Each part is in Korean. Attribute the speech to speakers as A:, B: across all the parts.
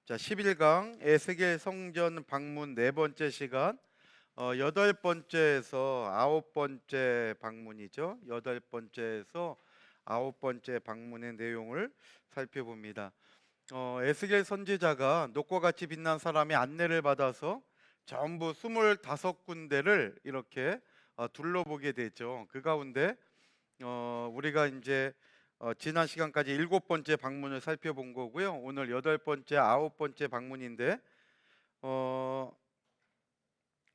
A: 자, 11강 에스겔 성전 방문 네 번째 시간, 여덟 번째에서 아홉 번째 방문이죠. 여덟 번째에서 아홉 번째 방문의 내용을 살펴봅니다. 에스겔 선지자가 녹과 같이 빛난 사람의 안내를 받아서 전부 25군데를 이렇게 둘러보게 되죠. 그 가운데 우리가 이제 지난 시간까지 일곱 번째 방문을 살펴본 거고요. 오늘 여덟 번째, 아홉 번째 방문인데 어,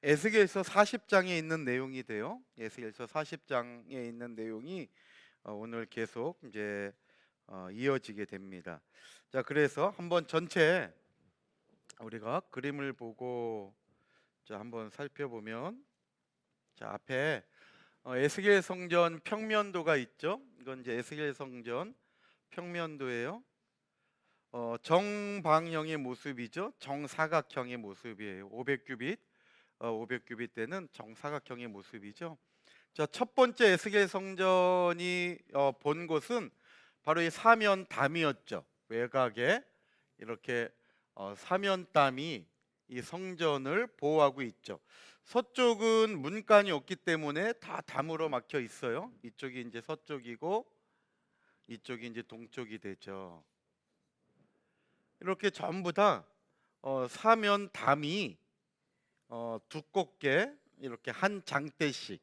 A: 에스겔서 40장에 있는 내용이 돼요. 에스겔서 40장에 있는 내용이 오늘 계속 이제 이어지게 됩니다. 자, 그래서 한번 전체 우리가 그림을 보고 자 한번 살펴보면 자 앞에 에스겔 성전 평면도가 있죠. 이건 이제 에스겔 성전 평면도예요. 정방형의 모습이죠. 정사각형의 모습이에요. 500규빗, 500규빗 되는 정사각형의 모습이죠. 자, 첫 번째 에스겔 성전이 본 곳은 바로 이 사면담이었죠. 외곽에 이렇게 사면담이 이 성전을 보호하고 있죠. 서쪽은 문간이 없기 때문에 다 담으로 막혀 있어요. 이쪽이 이제 서쪽이고 이쪽이 이제 동쪽이 되죠. 이렇게 전부 다 사면 담이 두껍게 이렇게 한 장대씩,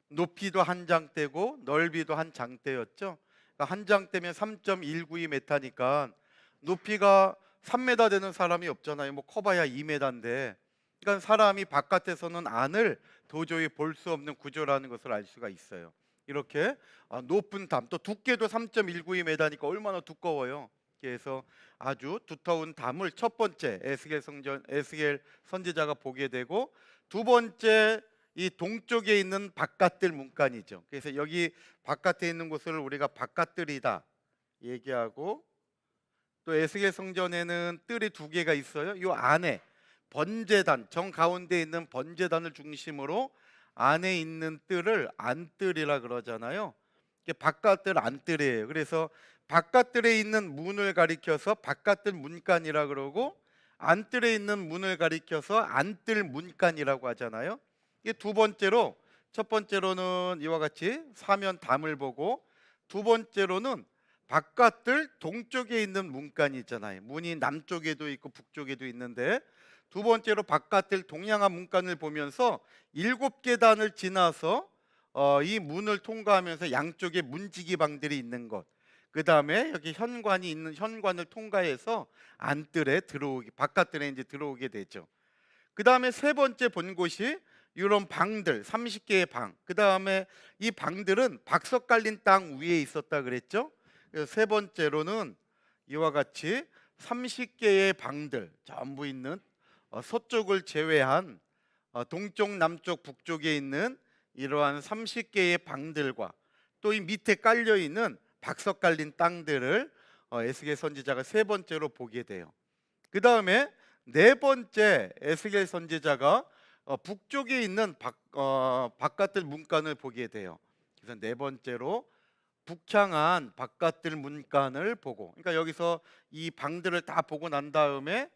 A: 높이도 한 장대고 넓이도 한 장대였죠. 그러니까 한 장대면 3.192m니까 높이가 3m 되는 사람이 없잖아요. 뭐 커봐야 2m인데, 그러니까 사람이 바깥에서는 안을 도저히 볼 수 없는 구조라는 것을 알 수가 있어요. 이렇게 높은 담, 또 두께도 3.192m니까 얼마나 두꺼워요. 그래서 아주 두터운 담을 첫 번째 에스겔 선지자가 보게 되고, 두 번째 이 동쪽에 있는 바깥들 문간이죠. 그래서 여기 바깥에 있는 곳을 우리가 바깥들이다 얘기하고, 또 에스겔 성전에는 뜰이 두 개가 있어요. 이 안에 번제단, 정 가운데 있는 번제단을 중심으로 안에 있는 뜰을 안뜰이라 그러잖아요. 이게 바깥뜰 안뜰이에요. 그래서 바깥뜰에 있는 문을 가리켜서 바깥뜰 문간이라 그러고, 안뜰에 있는 문을 가리켜서 안뜰 문간이라고 하잖아요. 이게 두 번째로, 첫 번째로는 이와 같이 사면 담을 보고, 두 번째로는 바깥들 동쪽에 있는 문간이 있잖아요. 문이 남쪽에도 있고 북쪽에도 있는데, 두 번째로 바깥들 동양한 문간을 보면서 일곱 계단을 지나서 이 문을 통과하면서 양쪽에 문지기방들이 있는 것, 그 다음에 여기 현관이 있는 현관을 통과해서 안뜰에 들어오기, 바깥뜰에 이제 들어오게 되죠. 그 다음에 세 번째 본 곳이 이런 방들, 30개의 방. 그 다음에 이 방들은 박석 깔린 땅 위에 있었다 그랬죠. 그래서 세 번째로는 이와 같이 30개의 방들 전부 있는 서쪽을 제외한 동쪽, 남쪽, 북쪽에 있는 이러한 30개의 방들과 또 이 밑에 깔려 있는 박석 깔린 땅들을 에스겔 선지자가 세 번째로 보게 돼요. 그 다음에 네 번째 에스겔 선지자가 북쪽에 있는 바깥들 문간을 보게 돼요. 그래서 네 번째로 북향한 바깥들 문간을 보고, 그러니까 여기서 이 방들을 다 보고 난 다음에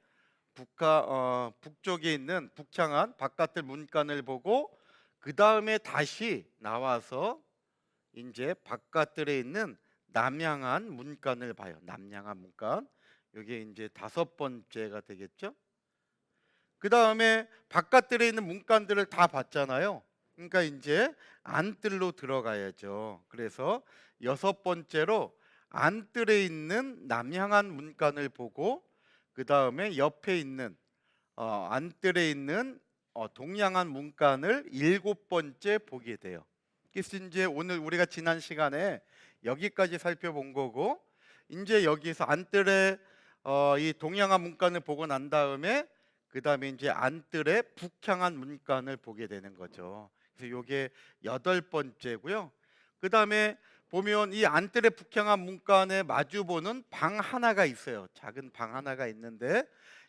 A: 북쪽에 있는 북향한 바깥들 문간을 보고, 그 다음에 다시 나와서 이제 바깥들에 있는 남향한 문간을 봐요. 남향한 문간, 이게 이제 다섯 번째가 되겠죠. 그 다음에 바깥들에 있는 문간들을 다 봤잖아요. 그러니까 이제 안뜰로 들어가야죠. 그래서 여섯 번째로 안뜰에 있는 남향한 문간을 보고, 그 다음에 옆에 있는 안뜰에 있는 동양한 문간을 일곱 번째 보게 돼요. 그래서 이제 오늘 우리가 지난 시간에 여기까지 살펴본 거고, 이제 여기서 안뜰에 이 동양한 문간을 보고 난 다음에 그 다음에 이제 안뜰의 북향한 문간을 보게 되는 거죠. 그래서 이게 여덟 번째고요. 그 다음에 보면 이 안뜰의 북향한 문간에 마주보는 방 하나가 있어요. 작은 방 하나가 있는데,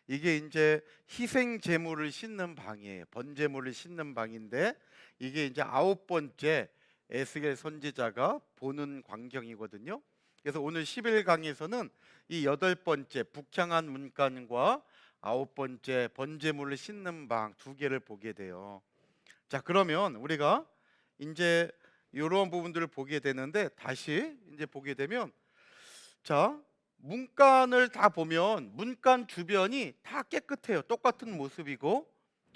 A: 이게 이제 희생 제물을 싣는 방이에요. 번제물을 싣는 방인데, 이게 이제 아홉 번째 에스겔 선지자가 보는 광경이거든요. 그래서 오늘 11강에서는 이 8번째 북향한 문간과 9번째 번제물을 씻는 방 두 개를 보게 돼요. 자, 그러면 우리가 이제 이런 부분들을 보게 되는데, 다시 이제 보게 되면, 자, 문간을 다 보면 문간 주변이 다 깨끗해요. 똑같은 모습이고.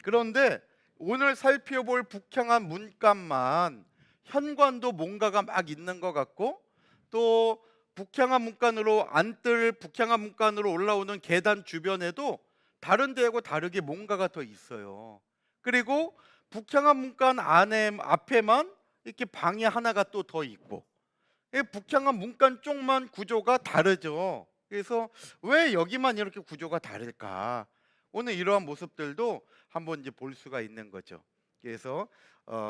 A: 그런데 오늘 살펴볼 북향한 문간만 현관도 뭔가가 막 있는 것 같고, 또 북향한 문간으로 안뜰 북향한 문간으로 올라오는 계단 주변에도 다른 데하고 다르게 뭔가가 더 있어요. 그리고 북향한 문간 안에 앞에만 이렇게 방이 하나가 또 더 있고, 북향한 문간 쪽만 구조가 다르죠. 그래서 왜 여기만 이렇게 구조가 다를까? 오늘 이러한 모습들도 한번 이제 볼 수가 있는 거죠. 그래서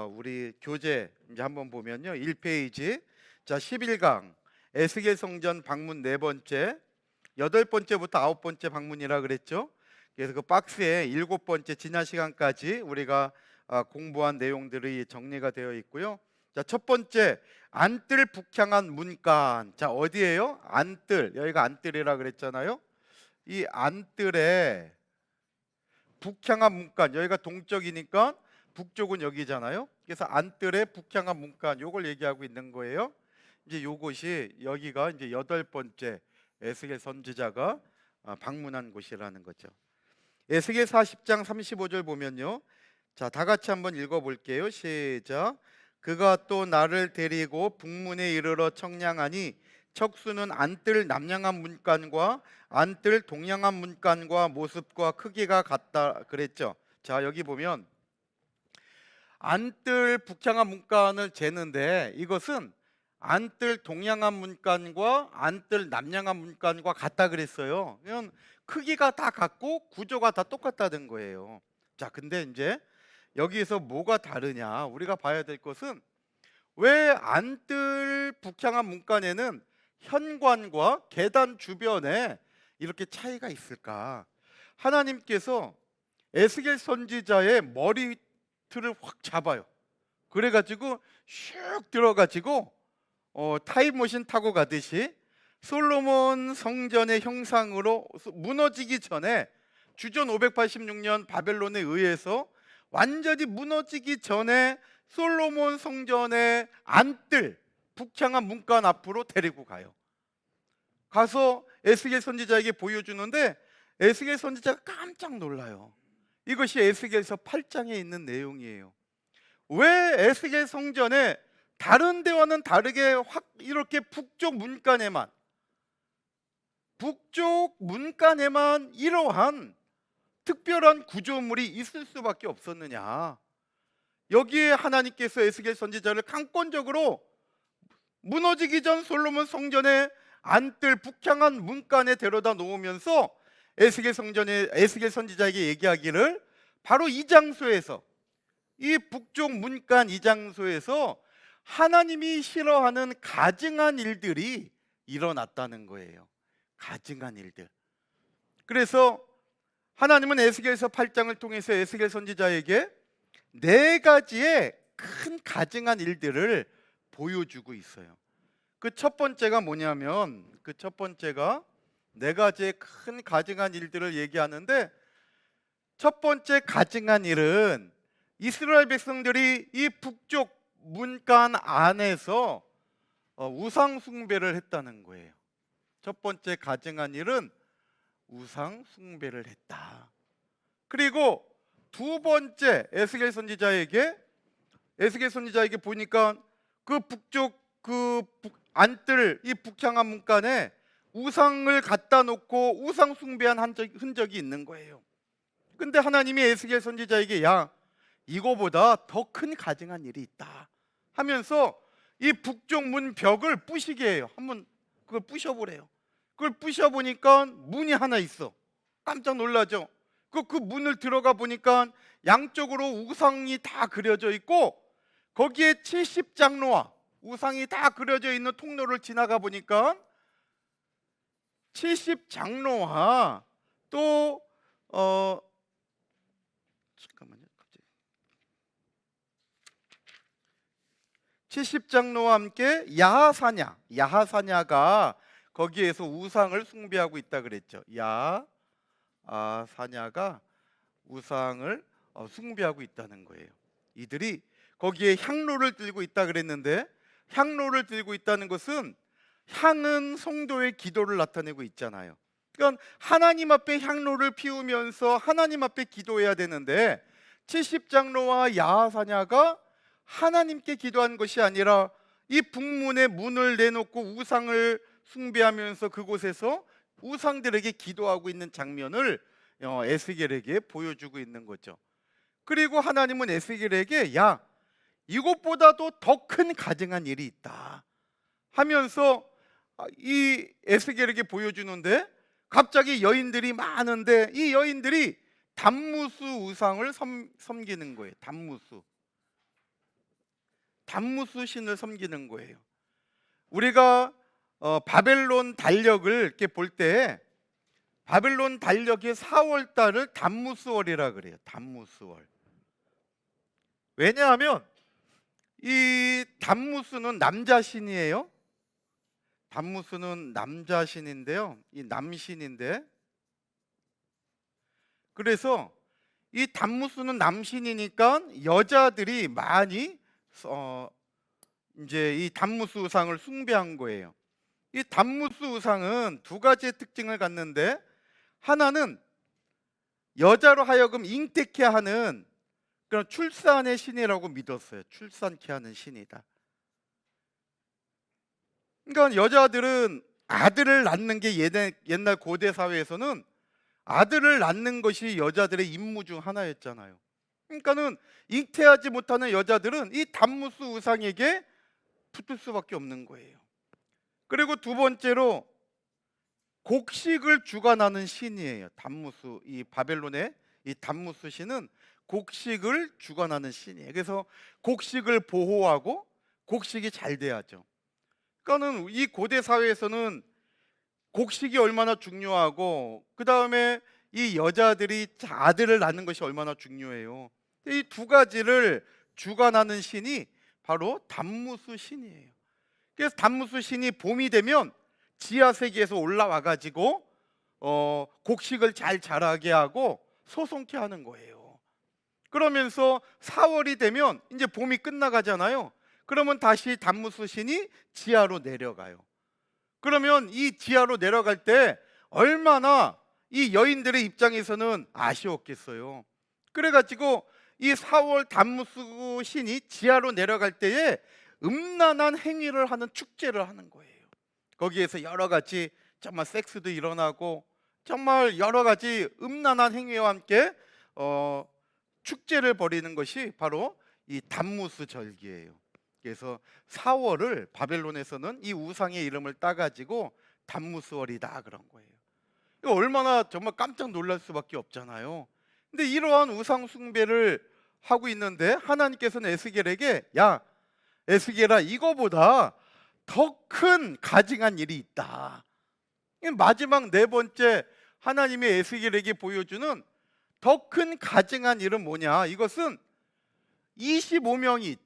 A: 우리 교재 이제 한번 보면요, 1페이지, 자, 11강 에스겔 성전 방문 네 번째, 8번째부터 9번째 방문이라 그랬죠. 그래서 그 박스에 7번째 지난 시간까지 우리가 공부한 내용들이 정리가 되어 있고요. 자, 첫 번째, 안뜰 북향한 문간. 자, 어디예요? 안뜰. 여기가 안뜰이라 그랬잖아요. 이 안뜰에 북향한 문간, 여기가 동쪽이니까 북쪽은 여기잖아요. 그래서 안뜰에 북향한 문간, 요걸 얘기하고 있는 거예요. 이제 요것이 여기가 이제 8번째 에스겔 선지자가 방문한 곳이라는 거죠. 에스겔 40장 35절 보면요, 자, 다 같이 한번 읽어볼게요. 시작. 그가 또 나를 데리고 북문에 이르러 청량하니 척수는 안뜰 남양한 문간과 안뜰 동양한 문간과 모습과 크기가 같다 그랬죠. 자, 여기 보면 안뜰 북향한 문간을 재는데, 이것은 안뜰 동양한 문간과 안뜰 남양한 문간과 같다 그랬어요. 이건 크기가 다 같고 구조가 다 똑같다는 거예요. 자, 근데 이제 여기에서 뭐가 다르냐, 우리가 봐야 될 것은 왜 안뜰 북향한 문간에는 현관과 계단 주변에 이렇게 차이가 있을까? 하나님께서 에스겔 선지자의 머리털을 확 잡아요. 그래가지고 슉 들어가지고 타임머신 타고 가듯이 솔로몬 성전의 형상으로 무너지기 전에, 주전 586년 바벨론에 의해서 완전히 무너지기 전에 솔로몬 성전의 안뜰 북향한 문간 앞으로 데리고 가요. 가서 에스겔 선지자에게 보여주는데 에스겔 선지자가 깜짝 놀라요. 이것이 에스겔서 8장에 있는 내용이에요. 왜 에스겔 성전에 다른 데와는 다르게 확 이렇게 북쪽 문간에만 이러한 특별한 구조물이 있을 수밖에 없었느냐? 여기에 하나님께서 에스겔 선지자를 강권적으로 무너지기 전 솔로몬 성전의 안뜰 북향한 문간에 데려다 놓으면서 에스겔 선지자에게 얘기하기를, 바로 이 장소에서, 이 북쪽 문간 이 장소에서 하나님이 싫어하는 가증한 일들이 일어났다는 거예요. 가증한 일들. 그래서 하나님은 에스겔서 8장을 통해서 에스겔 선지자에게 네 가지의 큰 가증한 일들을 보여주고 있어요. 그 첫 번째가 뭐냐면, 그 첫 번째가 네 가지의 큰 가증한 일들을 얘기하는데, 첫 번째 가증한 일은 이스라엘 백성들이 이 북쪽 문간 안에서 우상 숭배를 했다는 거예요. 첫 번째 가증한 일은 우상 숭배를 했다. 그리고 두 번째, 에스겔 선지자에게 보니까 그 북쪽 안뜰 이 북향한 문간에 우상을 갖다 놓고 우상 숭배한 흔적이 있는 거예요. 근데 하나님이 에스겔 선지자에게, 야, 이거보다 더 큰 가증한 일이 있다 하면서 이 북쪽 문 벽을 부시게 해요. 한번 그걸 부셔보래요. 그걸 부셔보니까 문이 하나 있어. 깜짝 놀라죠. 그 문을 들어가 보니까 양쪽으로 우상이 다 그려져 있고, 거기에 70장로와 우상이 다 그려져 있는 통로를 지나가 보니까 70장로와 또 잠깐만요. 70장로와 함께 야하사냐가 거기에서 우상을 숭배하고 있다 그랬죠. 야하사냐가 우상을 숭배하고 있다는 거예요. 이들이 거기에 향로를 들고 있다 그랬는데, 향로를 들고 있다는 것은 향은 성도의 기도를 나타내고 있잖아요. 그러니까 하나님 앞에 향로를 피우면서 하나님 앞에 기도해야 되는데, 70장로와 야하사냐가 하나님께 기도한 것이 아니라 이 북문의 문을 내놓고 우상을 숭배하면서 그곳에서 우상들에게 기도하고 있는 장면을 에스겔에게 보여주고 있는 거죠. 그리고 하나님은 에스겔에게 야, 이것보다도 더 큰 가증한 일이 있다 하면서 이 에스겔에게 보여주는데, 갑자기 여인들이 많은데 이 여인들이 담무스 우상을 섬기는 거예요. 담무스 신을 섬기는 거예요. 우리가 바벨론 달력을 이렇게 볼 때 바벨론 달력의 4월 달을 담무스월이라 그래요. 담무스월. 왜냐하면 이 담무스는 남자 신이에요. 담무스는 남자 신인데요. 이 남신인데, 그래서 이 담무스는 남신이니까 여자들이 많이 이제 이 담무스 우상을 숭배한 거예요. 이 담무스 우상은 두 가지의 특징을 갖는데, 하나는 여자로 하여금 잉태케 하는 그런 출산의 신이라고 믿었어요. 출산케 하는 신이다. 그러니까 여자들은 아들을 낳는 게 옛날 고대 사회에서는 아들을 낳는 것이 여자들의 임무 중 하나였잖아요. 그러니까는 잉태하지 못하는 여자들은 이 담무스 우상에게 붙을 수밖에 없는 거예요. 그리고 두 번째로 곡식을 주관하는 신이에요. 담무스, 이 바벨론의 이 담무스 신은 곡식을 주관하는 신이에요. 그래서 곡식을 보호하고 곡식이 잘 돼야죠. 그러니까는 이 고대 사회에서는 곡식이 얼마나 중요하고, 그 다음에 이 여자들이 아들을 낳는 것이 얼마나 중요해요. 이 두 가지를 주관하는 신이 바로 담무스 신이에요. 그래서 담무스 신이 봄이 되면 지하 세계에서 올라와 가지고 곡식을 잘 자라게 하고 소송케 하는 거예요. 그러면서 4월이 되면 이제 봄이 끝나가잖아요. 그러면 다시 담무스 신이 지하로 내려가요. 그러면 이 지하로 내려갈 때 얼마나 이 여인들의 입장에서는 아쉬웠겠어요. 그래가지고 이 4월 담무스 신이 지하로 내려갈 때에 음란한 행위를 하는 축제를 하는 거예요. 거기에서 여러 가지 정말 섹스도 일어나고 정말 여러 가지 음란한 행위와 함께 축제를 벌이는 것이 바로 이 담무스 절기예요. 그래서 4월을 바벨론에서는 이 우상의 이름을 따가지고 담무스월이다 그런 거예요. 이거 얼마나 정말 깜짝 놀랄 수밖에 없잖아요. 근데 이러한 우상 숭배를 하고 있는데 하나님께서는 에스겔에게 야, 에스겔아, 이거보다 더 큰 가증한 일이 있다. 마지막 네 번째 하나님이 에스겔에게 보여주는 더 큰 가증한 일은 뭐냐? 이것은 25명이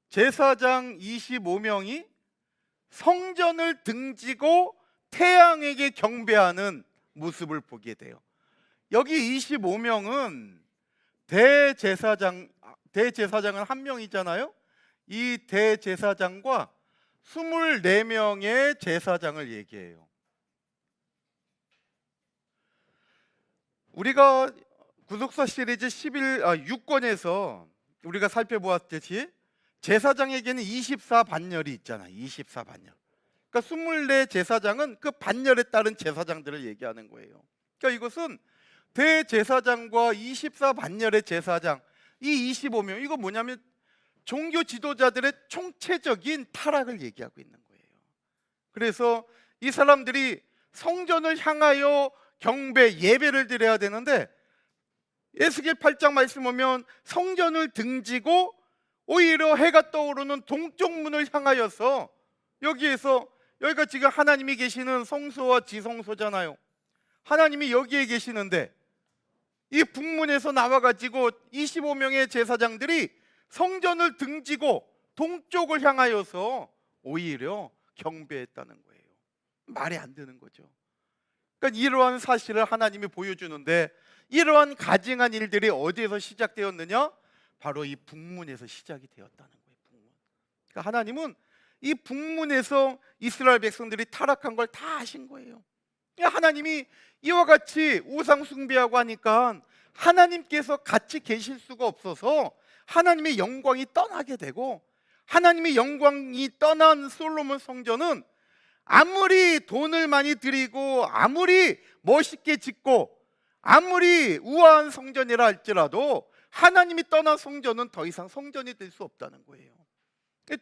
A: 제사장 25명이 성전을 등지고 태양에게 경배하는 모습을 보게 돼요. 여기 25명은 대제사장은 한 명이잖아요. 이 대제사장과 24명의 제사장을 얘기해요. 우리가 구속사 시리즈 6권에서 우리가 살펴보았듯이 제사장에게는 24반열이 있잖아요. 24반열. 그러니까 24 제사장은 그 반열에 따른 제사장들을 얘기하는 거예요. 그러니까 이것은 대제사장과 24반열의 제사장, 이 25명, 이거 뭐냐면 종교 지도자들의 총체적인 타락을 얘기하고 있는 거예요. 그래서 이 사람들이 성전을 향하여 경배, 예배를 드려야 되는데 에스겔 8장 말씀 보면 성전을 등지고 오히려 해가 떠오르는 동쪽 문을 향하여서 여기가 지금 하나님이 계시는 성소와 지성소잖아요. 하나님이 여기에 계시는데 이 북문에서 나와가지고 25명의 제사장들이 성전을 등지고 동쪽을 향하여서 오히려 경배했다는 거예요. 말이 안 되는 거죠. 그러니까 이러한 사실을 하나님이 보여주는데, 이러한 가증한 일들이 어디에서 시작되었느냐? 바로 이 북문에서 시작이 되었다는 거예요. 북문. 그러니까 하나님은 이 북문에서 이스라엘 백성들이 타락한 걸 다 아신 거예요. 그러니까 하나님이 이와 같이 우상 숭배하고 하니까 하나님께서 같이 계실 수가 없어서 하나님의 영광이 떠나게 되고, 하나님의 영광이 떠난 솔로몬 성전은 아무리 돈을 많이 들이고 아무리 멋있게 짓고 아무리 우아한 성전이라 할지라도 하나님이 떠난 성전은 더 이상 성전이 될 수 없다는 거예요.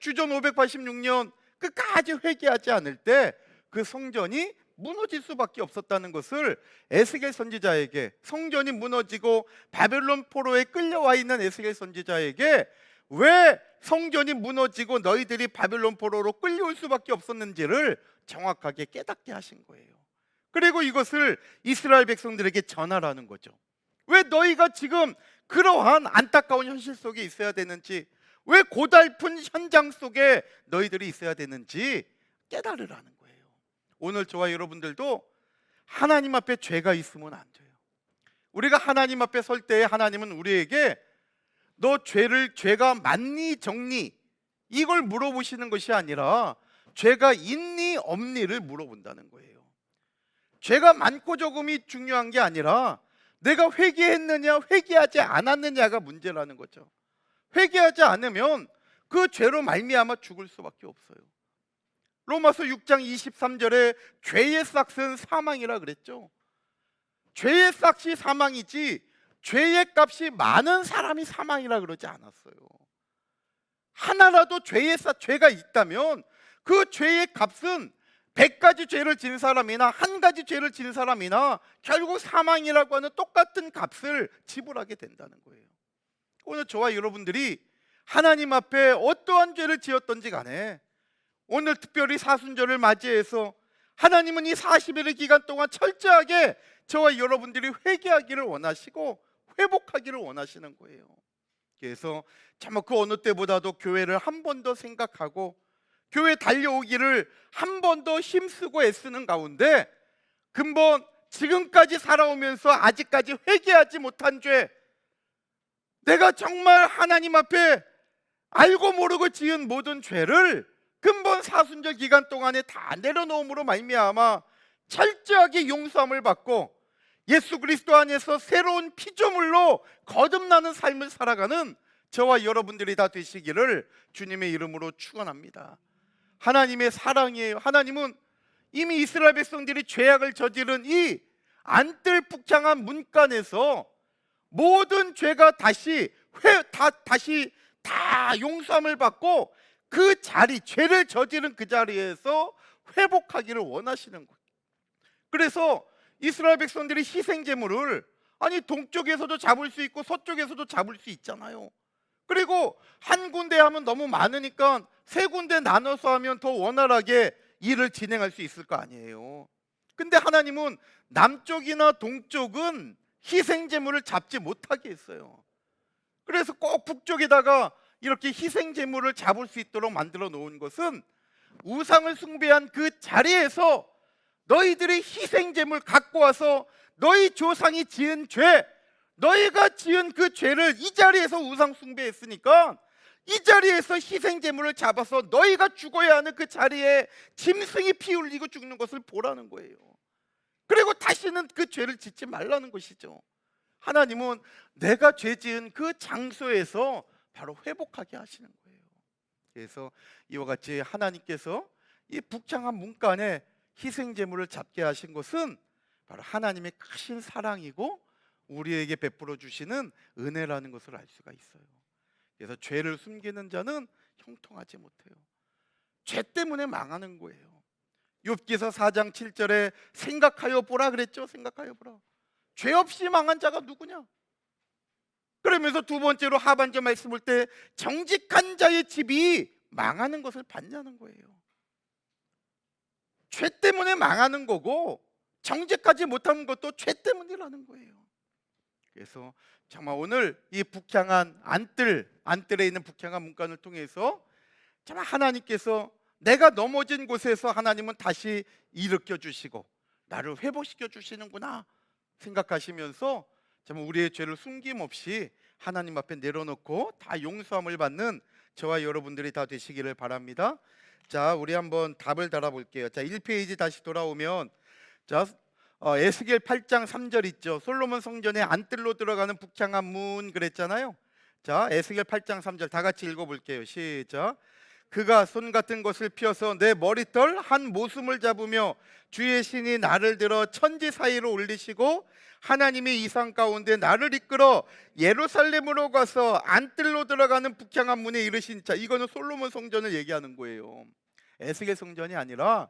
A: 주전 586년 끝까지 회개하지 않을 때 그 성전이 무너질 수밖에 없었다는 것을 에스겔 선지자에게, 성전이 무너지고 바벨론 포로에 끌려와 있는 에스겔 선지자에게 왜 성전이 무너지고 너희들이 바벨론 포로로 끌려올 수밖에 없었는지를 정확하게 깨닫게 하신 거예요. 그리고 이것을 이스라엘 백성들에게 전하라는 거죠. 왜 너희가 지금 그러한 안타까운 현실 속에 있어야 되는지, 왜 고달픈 현장 속에 너희들이 있어야 되는지 깨달으라는 거예요. 오늘 저와 여러분들도 하나님 앞에 죄가 있으면 안 돼요. 우리가 하나님 앞에 설 때 하나님은 우리에게 너 죄가 많니 적니 이걸 물어보시는 것이 아니라 죄가 있니 없니를 물어본다는 거예요. 죄가 많고 적음이 중요한 게 아니라 내가 회개했느냐 회개하지 않았느냐가 문제라는 거죠. 회개하지 않으면 그 죄로 말미암아 죽을 수밖에 없어요. 로마서 6장 23절에 죄의 싹은 사망이라 그랬죠. 죄의 싹이 사망이지 죄의 값이 많은 사람이 사망이라 그러지 않았어요. 하나라도 죄가 있다면 그 죄의 값은 100가지 죄를 지은 사람이나 한 가지 죄를 지은 사람이나 결국 사망이라고 하는 똑같은 값을 지불하게 된다는 거예요. 오늘 저와 여러분들이 하나님 앞에 어떠한 죄를 지었던지 간에 오늘 특별히 사순절을 맞이해서 하나님은 이 40일의 기간 동안 철저하게 저와 여러분들이 회개하기를 원하시고 회복하기를 원하시는 거예요. 그래서 참 그 어느 때보다도 교회를 한 번 더 생각하고 교회 달려오기를 한 번 더 힘쓰고 애쓰는 가운데 근본 지금까지 살아오면서 아직까지 회개하지 못한 죄, 내가 정말 하나님 앞에 알고 모르고 지은 모든 죄를 근본 사순절 기간 동안에 다 내려놓음으로 말미암아 철저하게 용서함을 받고 예수 그리스도 안에서 새로운 피조물로 거듭나는 삶을 살아가는 저와 여러분들이 다 되시기를 주님의 이름으로 축원합니다. 하나님의 사랑이에요. 하나님은 이미 이스라엘 백성들이 죄악을 저지른 이 안뜰 북창한 문간에서 모든 죄가 다시 다 용서함을 받고 그 자리, 죄를 저지른 그 자리에서 회복하기를 원하시는 거예요. 그래서 이스라엘 백성들이 희생제물을 동쪽에서도 잡을 수 있고 서쪽에서도 잡을 수 있잖아요. 그리고 한 군데 하면 너무 많으니까 세 군데 나눠서 하면 더 원활하게 일을 진행할 수 있을 거 아니에요. 근데 하나님은 남쪽이나 동쪽은 희생제물을 잡지 못하게 했어요. 그래서 꼭 북쪽에다가 이렇게 희생제물을 잡을 수 있도록 만들어 놓은 것은 우상을 숭배한 그 자리에서 너희들이 희생제물 갖고 와서 너희 조상이 지은 죄, 너희가 지은 그 죄를 이 자리에서 우상 숭배했으니까 이 자리에서 희생제물을 잡아서 너희가 죽어야 하는 그 자리에 짐승이 피 흘리고 죽는 것을 보라는 거예요. 그리고 다시는 그 죄를 짓지 말라는 것이죠. 하나님은 내가 죄 지은 그 장소에서 바로 회복하게 하시는 거예요. 그래서 이와 같이 하나님께서 이 북창한 문간에 희생제물을 잡게 하신 것은 바로 하나님의 크신 사랑이고 우리에게 베풀어 주시는 은혜라는 것을 알 수가 있어요. 그래서 죄를 숨기는 자는 형통하지 못해요. 죄 때문에 망하는 거예요. 욥기서 4장 7절에 생각하여 보라 그랬죠. 생각하여 보라. 죄 없이 망한 자가 누구냐? 그러면서 두 번째로 하반절 말씀 볼 때 정직한 자의 집이 망하는 것을 봤냐는 거예요. 죄 때문에 망하는 거고 정직하지 못하는 것도 죄 때문이라는 거예요. 그래서 정말 오늘 이 북향한 안뜰에 있는 북향한 문간을 통해서 참 하나님께서 내가 넘어진 곳에서 하나님은 다시 일으켜 주시고 나를 회복시켜 주시는구나 생각하시면서 참 우리의 죄를 숨김없이 하나님 앞에 내려놓고 다 용서함을 받는 저와 여러분들이 다 되시기를 바랍니다. 자, 우리 한번 답을 달아볼게요. 자, 1페이지 다시 돌아오면 자, 에스겔 8장 3절 있죠. 솔로몬 성전에 안뜰로 들어가는 북향한 문 그랬잖아요. 자, 에스겔 8장 3절 다 같이 읽어볼게요. 시작. 그가 손 같은 것을 펴서 내 머리털 한 모숨을 잡으며 주의 신이 나를 들어 천지 사이로 올리시고 하나님의 이상 가운데 나를 이끌어 예루살렘으로 가서 안뜰로 들어가는 북향한 문에 이르신 자. 이거는 솔로몬 성전을 얘기하는 거예요. 에스겔 성전이 아니라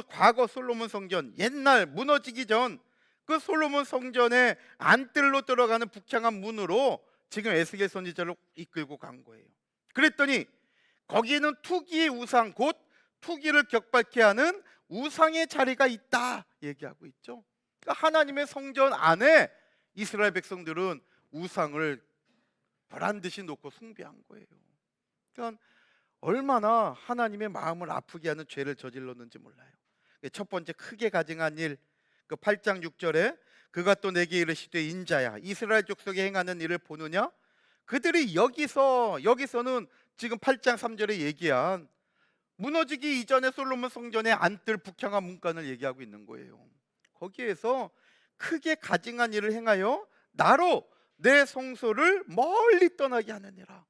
A: 과거 솔로몬 성전, 옛날 무너지기 전 그 솔로몬 성전의 안뜰로 들어가는 북향한 문으로 지금 에스겔 선지자를 이끌고 간 거예요. 그랬더니 거기에는 투기의 우상, 곧 투기를 격발케 하는 우상의 자리가 있다 얘기하고 있죠. 그러니까 하나님의 성전 안에 이스라엘 백성들은 우상을 보란듯이 놓고 숭배한 거예요. 그러니까 얼마나 하나님의 마음을 아프게 하는 죄를 저질렀는지 몰라요. 첫 번째 크게 가증한 일, 그 8장 6절에 그가 또 내게 이르시되 인자야 이스라엘 족속이 행하는 일을 보느냐? 그들이 여기서는 지금 8장 3절에 얘기한 무너지기 이전에 솔로몬 성전의 안뜰 북향한 문간을 얘기하고 있는 거예요. 거기에서 크게 가증한 일을 행하여 나로 내 성소를 멀리 떠나게 하느니라.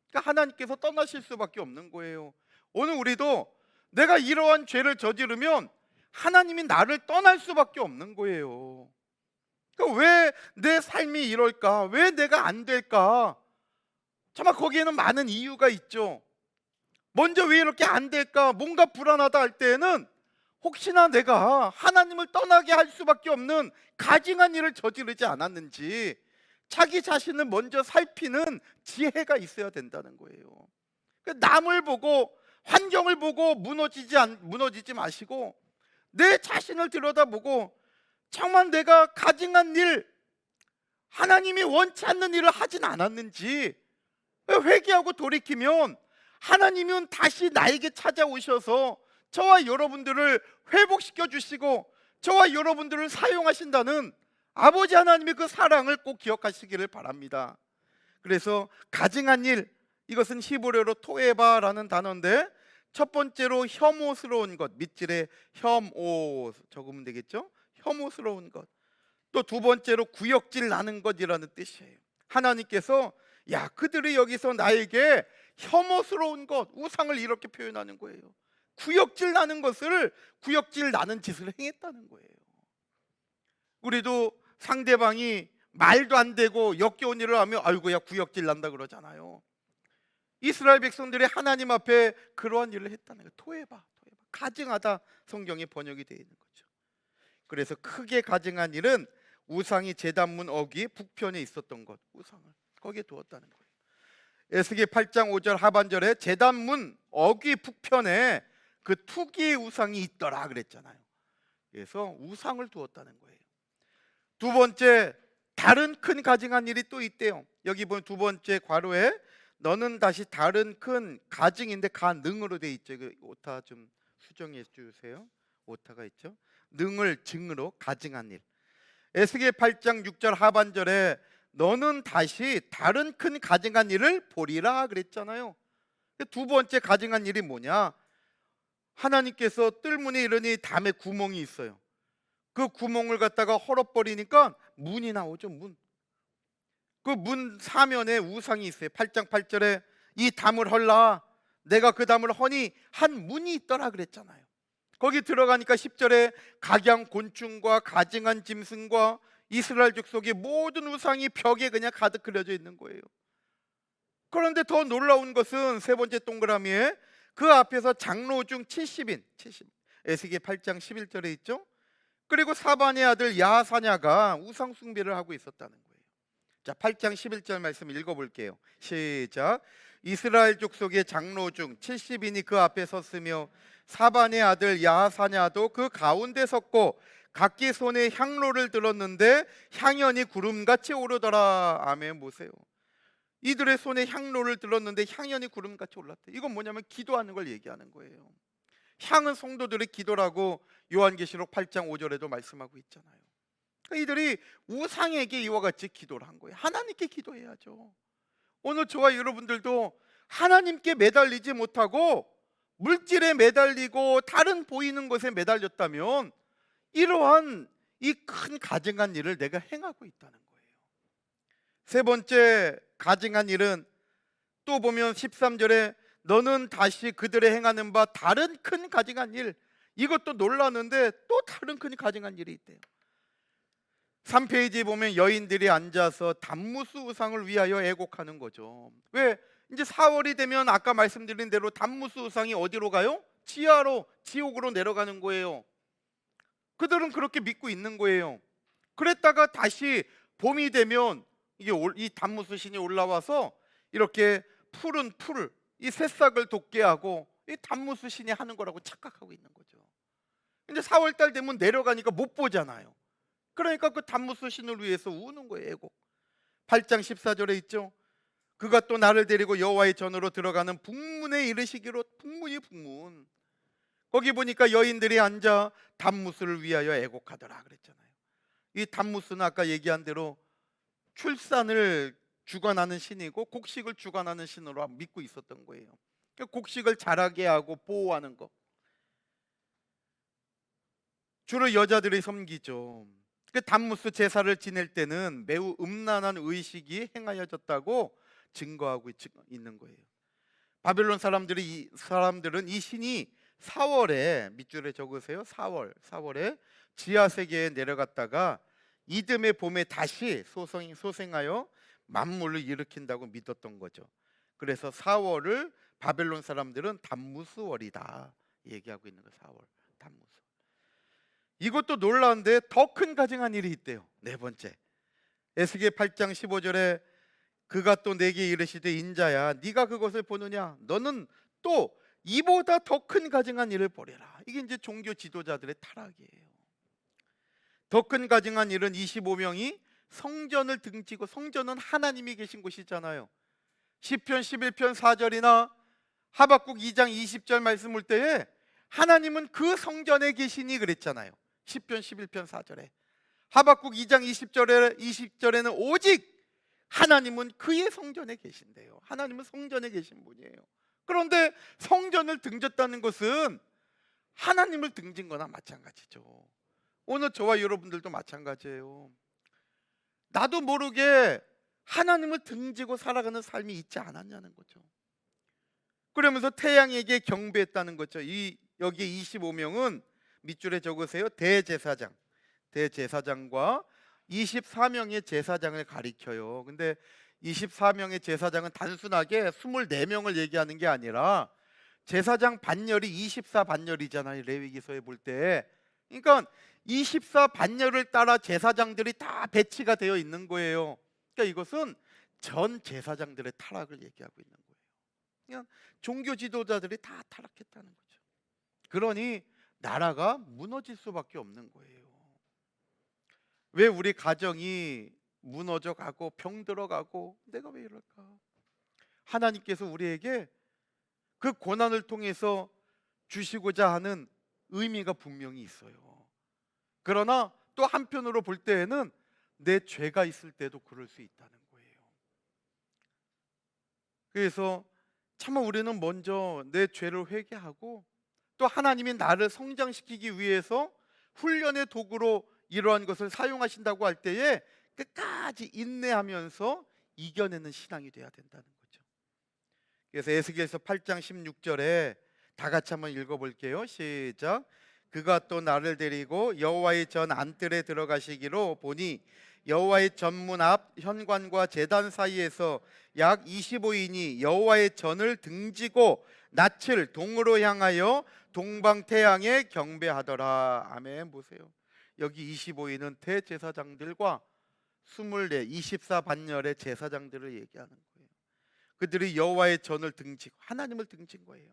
A: 그러니까 하나님께서 떠나실 수밖에 없는 거예요. 오늘 우리도 내가 이러한 죄를 저지르면 하나님이 나를 떠날 수밖에 없는 거예요. 그러니까 왜 내 삶이 이럴까? 왜 내가 안 될까? 정말 거기에는 많은 이유가 있죠. 먼저 왜 이렇게 안 될까? 뭔가 불안하다 할 때에는 혹시나 내가 하나님을 떠나게 할 수밖에 없는 가증한 일을 저지르지 않았는지 자기 자신을 먼저 살피는 지혜가 있어야 된다는 거예요. 남을 보고 환경을 보고 무너지지 마시고 내 자신을 들여다보고 정말 내가 가증한 일, 하나님이 원치 않는 일을 하진 않았는지 회개하고 돌이키면 하나님은 다시 나에게 찾아오셔서 저와 여러분들을 회복시켜 주시고 저와 여러분들을 사용하신다는 아버지 하나님의 그 사랑을 꼭 기억하시기를 바랍니다. 그래서 가증한 일, 이것은 히브리어로 토에바라는 단어인데 첫 번째로 혐오스러운 것, 밑줄에 혐오 적으면 되겠죠? 혐오스러운 것. 또 두 번째로 구역질 나는 것이라는 뜻이에요. 하나님께서 그들이 여기서 나에게 혐오스러운 것, 우상을 이렇게 표현하는 거예요. 구역질 나는 짓을 행했다는 거예요. 우리도 상대방이 말도 안 되고 역겨운 일을 하면 아이고야 구역질 난다 그러잖아요. 이스라엘 백성들이 하나님 앞에 그러한 일을 했다는 거예요. 토해봐. 가증하다 성경에 번역이 되어 있는 거죠. 그래서 크게 가증한 일은 우상이 제단문 어귀 북편에 있었던 것, 우상을 거기에 두었다는 거예요. 에스겔 8장 5절 하반절에 제단문 어귀 북편에 그 투기의 우상이 있더라 그랬잖아요. 그래서 우상을 두었다는 거예요. 두 번째, 다른 큰 가증한 일이 또 있대요. 여기 보면 두 번째 괄호에 너는 다시 다른 큰 가증인데 가능으로 돼 있죠. 그 오타 좀 수정해 주세요. 오타가 있죠. 능을 증으로 가증한 일. 에스겔 8장 6절 하반절에 너는 다시 다른 큰 가증한 일을 보리라 그랬잖아요. 두 번째 가증한 일이 뭐냐? 하나님께서 뜰문에 이르니 담에 구멍이 있어요. 그 구멍을 갖다가 헐어버리니까 문이 나오죠. 그 문 사면에 우상이 있어요. 8장 8절에 이 담을 헐라 내가 그 담을 허니 한 문이 있더라 그랬잖아요. 거기 들어가니까 10절에 각양 곤충과 가증한 짐승과 이스라엘 족속의 모든 우상이 벽에 그냥 가득 그려져 있는 거예요. 그런데 더 놀라운 것은 세 번째 동그라미에 그 앞에서 장로 중 70인 에스겔 8장 11절에 있죠. 그리고 사반의 아들 야사냐가 우상 숭배를 하고 있었다는 거예요. 자, 8장 11절 말씀 읽어볼게요. 시작. 이스라엘 족속의 장로 중 70인이 그 앞에 섰으며 사반의 아들 야사냐도 그 가운데 섰고 각기 손에 향로를 들었는데 향연이 구름같이 오르더라. 아멘. 보세요. 이들의 손에 향로를 들었는데 향연이 구름같이 올랐대. 이건 뭐냐면 기도하는 걸 얘기하는 거예요. 향은 성도들의 기도라고 요한계시록 8장 5절에도 말씀하고 있잖아요. 그러니까 이들이 우상에게 이와 같이 기도를 한 거예요. 하나님께 기도해야죠. 오늘 저와 여러분들도 하나님께 매달리지 못하고 물질에 매달리고 다른 보이는 것에 매달렸다면 이러한 이 큰 가증한 일을 내가 행하고 있다는 거예요. 세 번째 가증한 일은 또 보면 13절에 너는 다시 그들의 행하는 바 다른 큰 가증한 일, 이것도 놀랐는데 또 다른 큰 가증한 일이 있대요. 3페이지에 보면 여인들이 앉아서 단무스 우상을 위하여 애곡하는 거죠. 왜? 이제 4월이 되면 아까 말씀드린 대로 단무스 우상이 어디로 가요? 지하로, 지옥으로 내려가는 거예요. 그들은 그렇게 믿고 있는 거예요. 그랬다가 다시 봄이 되면 이게 이 단무스 신이 올라와서 이렇게 푸른 풀, 이 새싹을 돋게 하고 이 단무스 신이 하는 거라고 착각하고 있는 거죠. 근데 4월 달 되면 내려가니까 못 보잖아요. 그러니까 그 단무스 신을 위해서 우는 거예요. 애곡. 8장 14절에 있죠. 그가 또 나를 데리고 여호와의 전으로 들어가는 북문에 이르시기로. 북문이 북문. 거기 보니까 여인들이 앉아 단무스를 위하여 애곡하더라 그랬잖아요. 이 단무스는 아까 얘기한 대로 출산을 주관하는 신이고 곡식을 주관하는 신으로 믿고 있었던 거예요. 곡식을 자라게 하고 보호하는 거. 주로 여자들이 섬기죠. 그 단무스 제사를 지낼 때는 매우 음란한 의식이 행하여졌다고 증거하고 있는 거예요. 바벨론 사람들은 이 신이 4월에, 밑줄에 적으세요. 4월에 지하 세계에 내려갔다가 이듬해 봄에 다시 소생하여 만물을 일으킨다고 믿었던 거죠. 그래서 4월을 바벨론 사람들은 단무스월이다 얘기하고 있는 거예요. 4월 단무스. 이것도 놀라운데 더 큰 가증한 일이 있대요. 네 번째, 에스겔 8장 15절에 그가 또 내게 이르시되 인자야 네가 그것을 보느냐? 너는 또 이보다 더 큰 가증한 일을 보려라. 이게 이제 종교 지도자들의 타락이에요. 더 큰 가증한 일은 25명이 성전을 등지고, 성전은 하나님이 계신 곳이잖아요. 시편 11편 4절이나 하박국 2장 20절 말씀 볼 때에 하나님은 그 성전에 계시니 그랬잖아요. 시편 11편 4절에. 하박국 2장 20절에는 오직 하나님은 그의 성전에 계신대요. 하나님은 성전에 계신 분이에요. 그런데 성전을 등졌다는 것은 하나님을 등진 거나 마찬가지죠. 오늘 저와 여러분들도 마찬가지예요. 나도 모르게 하나님을 등지고 살아가는 삶이 있지 않았냐는 거죠. 그러면서 태양에게 경배했다는 거죠. 여기 25명은 밑줄에 적으세요. 대제사장과 24명의 제사장을 가리켜요. 근데 24명의 제사장은 단순하게 24명을 얘기하는 게 아니라 제사장 반열이 24반열이잖아요. 레위기서에 볼 때. 그러니까 24반열을 따라 제사장들이 다 배치가 되어 있는 거예요. 그러니까 이것은 전 제사장들의 타락을 얘기하고 있는 거예요. 그냥 종교 지도자들이 다 타락했다는 거죠. 그러니 나라가 무너질 수밖에 없는 거예요. 왜 우리 가정이 무너져 가고 병들어 가고 내가 왜 이럴까? 하나님께서 우리에게 그 고난을 통해서 주시고자 하는 의미가 분명히 있어요. 그러나 또 한편으로 볼 때에는 내 죄가 있을 때도 그럴 수 있다는 거예요. 그래서 참 우리는 먼저 내 죄를 회개하고 또 하나님이 나를 성장시키기 위해서 훈련의 도구로 이러한 것을 사용하신다고 할 때에 끝까지 인내하면서 이겨내는 신앙이 돼야 된다는 거죠. 그래서 에스겔서 8장 16절에 다 같이 한번 읽어볼게요. 시작. 그가 또 나를 데리고 여호와의 전 안뜰에 들어가시기로 보니 여호와의 전문 앞 현관과 제단 사이에서 약 25인이 여호와의 전을 등지고 낯을 동으로 향하여 동방 태양에 경배하더라. 아멘. 보세요. 여기 25인은 대제사장들과 24반열의 제사장들을 얘기하는 거예요. 그들이 여호와의 전을 등지고 하나님을 등진 거예요.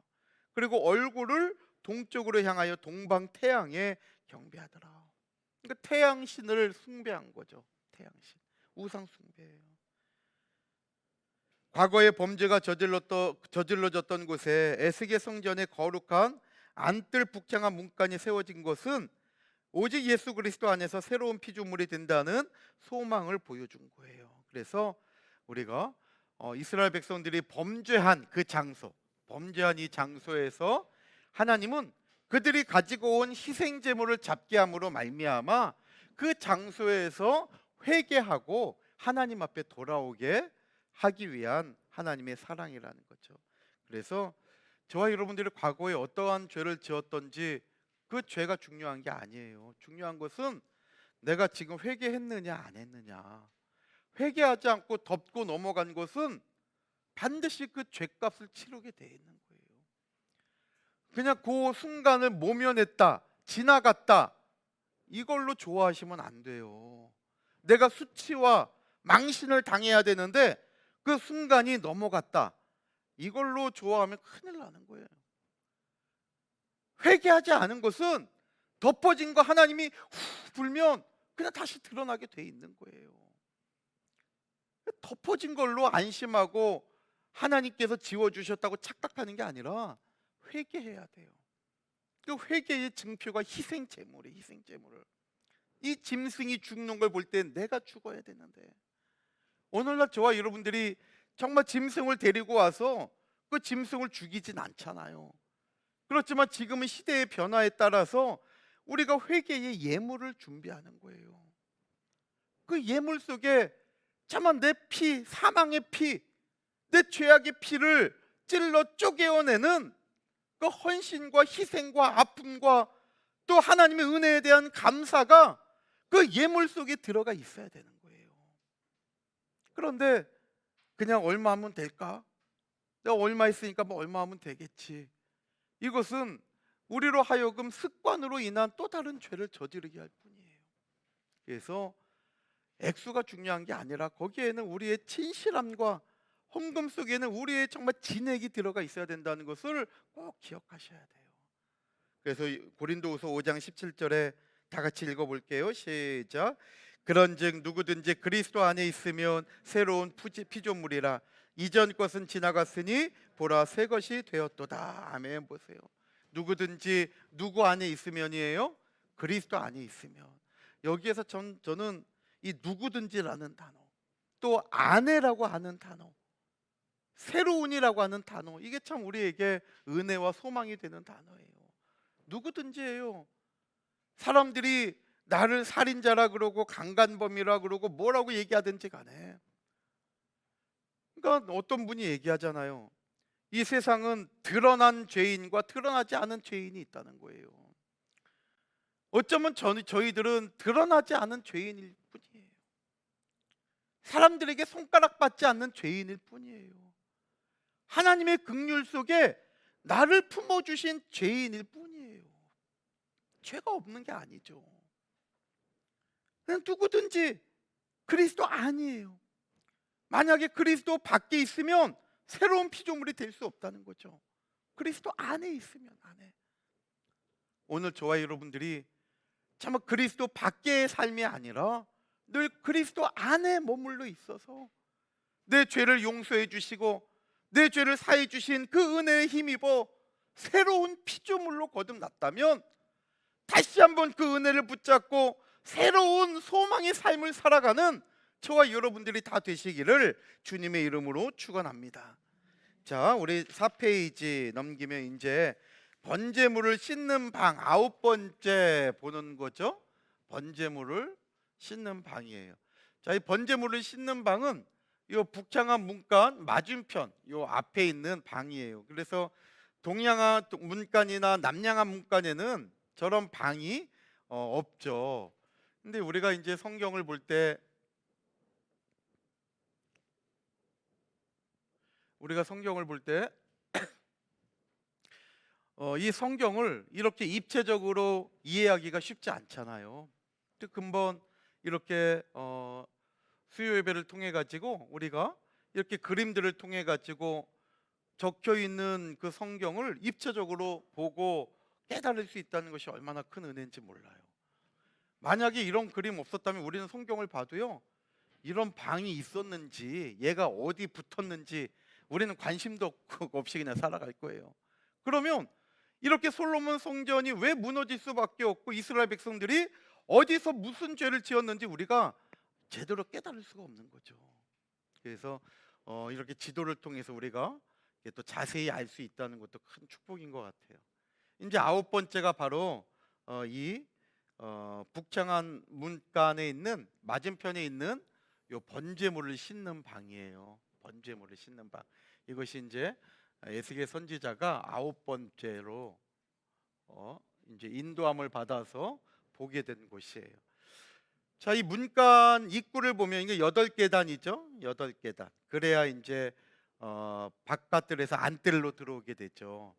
A: 그리고 얼굴을 동쪽으로 향하여 동방 태양에 경배하더라. 그러니까 태양신을 숭배한 거죠. 태양신, 우상 숭배예요. 과거에 범죄가 저질러졌던 곳에 에스겔 성전의 거룩한 안뜰 북향한 문간이 세워진 것은 오직 예수 그리스도 안에서 새로운 피조물이 된다는 소망을 보여준 거예요. 그래서 우리가 이스라엘 백성들이 범죄한 그 장소, 범죄한 이 장소에서 하나님은 그들이 가지고 온 희생 제물을 잡게 함으로 말미암아 그 장소에서 회개하고 하나님 앞에 돌아오게 하기 위한 하나님의 사랑이라는 거죠. 그래서 저와 여러분들이 과거에 어떠한 죄를 지었던지 그 죄가 중요한 게 아니에요. 중요한 것은 내가 지금 회개했느냐 안 했느냐. 회개하지 않고 덮고 넘어간 것은 반드시 그 죄값을 치르게 돼 있는 거예요. 그냥 그 순간을 모면했다, 지나갔다, 이걸로 좋아하시면 안 돼요. 내가 수치와 망신을 당해야 되는데 그 순간이 넘어갔다, 이걸로 좋아하면 큰일 나는 거예요. 회개하지 않은 것은 덮어진 거 하나님이 후 불면 그냥 다시 드러나게 돼 있는 거예요. 덮어진 걸로 안심하고 하나님께서 지워주셨다고 착각하는 게 아니라 회개해야 돼요. 그 회개의 증표가 희생제물이에요. 희생제물을. 이 짐승이 죽는 걸 볼 때 내가 죽어야 되는데, 오늘날 저와 여러분들이 정말 짐승을 데리고 와서 그 짐승을 죽이진 않잖아요. 그렇지만 지금은 시대의 변화에 따라서 우리가 회개의 예물을 준비하는 거예요. 그 예물 속에 차마 내 피, 사망의 피, 내 죄악의 피를 찔러 쪼개어내는 그 헌신과 희생과 아픔과 또 하나님의 은혜에 대한 감사가 그 예물 속에 들어가 있어야 되는 거예요. 그런데 그냥 얼마 하면 될까? 내가 얼마 있으니까 뭐 얼마 하면 되겠지. 이것은 우리로 하여금 습관으로 인한 또 다른 죄를 저지르게 할 뿐이에요. 그래서 액수가 중요한 게 아니라 거기에는 우리의 진실함과 헌금 속에는 우리의 정말 진액이 들어가 있어야 된다는 것을 꼭 기억하셔야 돼요. 그래서 고린도후서 5장 17절에 다 같이 읽어볼게요. 시작. 그런즉 누구든지 그리스도 안에 있으면 새로운 피조물이라, 이전 것은 지나갔으니 보라 새 것이 되었도다. 아멘. 보세요. 누구든지 누구 안에 있으면이에요? 그리스도 안에 있으면. 여기에서 저는 이 누구든지라는 단어, 또 안에라고 하는 단어, 새로운이라고 하는 단어, 이게 참 우리에게 은혜와 소망이 되는 단어예요. 누구든지예요. 사람들이 나를 살인자라 그러고 강간범이라 그러고 뭐라고 얘기하든지 간에, 그러니까 어떤 분이 얘기하잖아요. 이 세상은 드러난 죄인과 드러나지 않은 죄인이 있다는 거예요. 어쩌면 저희들은 드러나지 않은 죄인일 뿐이에요. 사람들에게 손가락받지 않는 죄인일 뿐이에요. 하나님의 긍휼 속에 나를 품어주신 죄인일 뿐이에요. 죄가 없는 게 아니죠. 그냥 누구든지 그리스도 아니에요. 만약에 그리스도 밖에 있으면 새로운 피조물이 될 수 없다는 거죠. 그리스도 안에 있으면 안에. 오늘 저와 여러분들이 참 그리스도 밖의 삶이 아니라 늘 그리스도 안에 머물러 있어서 내 죄를 용서해 주시고 내 죄를 사해 주신 그 은혜에 힘입어 새로운 피조물로 거듭났다면 다시 한번 그 은혜를 붙잡고 새로운 소망의 삶을 살아가는 저와 여러분들이 다 되시기를 주님의 이름으로 축원합니다. 자, 우리 4페이지 넘기면 이제 번제물을 씻는 방 9번째 보는 거죠. 번제물을 씻는 방이에요. 자, 이 번제물을 씻는 방은 이 북향한 문간 맞은편 요 앞에 있는 방이에요. 그래서 동양한 문간이나 남양한 문간에는 저런 방이 없죠. 근데 우리가 이제 성경을 볼 때 이 성경을 이렇게 입체적으로 이해하기가 쉽지 않잖아요. 근본 이렇게 수요 예배를 통해 가지고 우리가 이렇게 그림들을 통해 가지고 적혀 있는 그 성경을 입체적으로 보고 깨달을 수 있다는 것이 얼마나 큰 은혜인지 몰라요. 만약에 이런 그림 없었다면 우리는 성경을 봐도요, 이런 방이 있었는지, 얘가 어디 붙었는지 우리는 관심도 없이 그냥 살아갈 거예요. 그러면 이렇게 솔로몬 성전이 왜 무너질 수밖에 없고 이스라엘 백성들이 어디서 무슨 죄를 지었는지 우리가 제대로 깨달을 수가 없는 거죠. 그래서 이렇게 지도를 통해서 우리가 또 자세히 알 수 있다는 것도 큰 축복인 것 같아요. 이제 아홉 번째가 바로 이 북창한 문간에 있는 맞은편에 있는 요 번제물을 싣는 방이에요. 번제물을 싣는 방. 이것이 이제 에스겔 선지자가 아홉 번째로 이제 인도함을 받아서 보게 된 곳이에요. 자, 이 문간 입구를 보면 이게 8계단이죠. 8계단. 그래야 이제 바깥들에서 안뜰로 들어오게 되죠.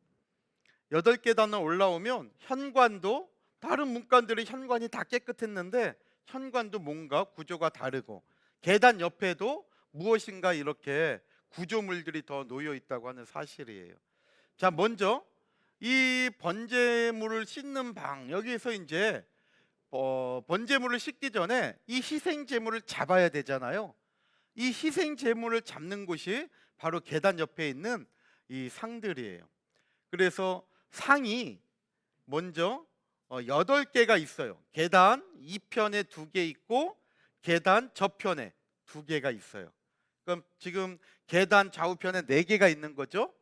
A: 8계단을 올라오면 현관도 다른 문간들의 현관이 다 깨끗했는데 현관도 뭔가 구조가 다르고 계단 옆에도 무엇인가 이렇게 구조물들이 더 놓여 있다고 하는 사실이에요. 자, 먼저 이 번제물을 씻는 방, 여기에서 이제 번제물을 씻기 전에 이 희생 제물을 잡아야 되잖아요. 이 희생 제물을 잡는 곳이 바로 계단 옆에 있는 이 상들이에요. 그래서 상이 먼저 8개가 있어요. 계단 2편에 2개 있고 계단 저편에 2개가 있어요. 그럼 지금 계단 좌우편에 4개가 있는 거죠.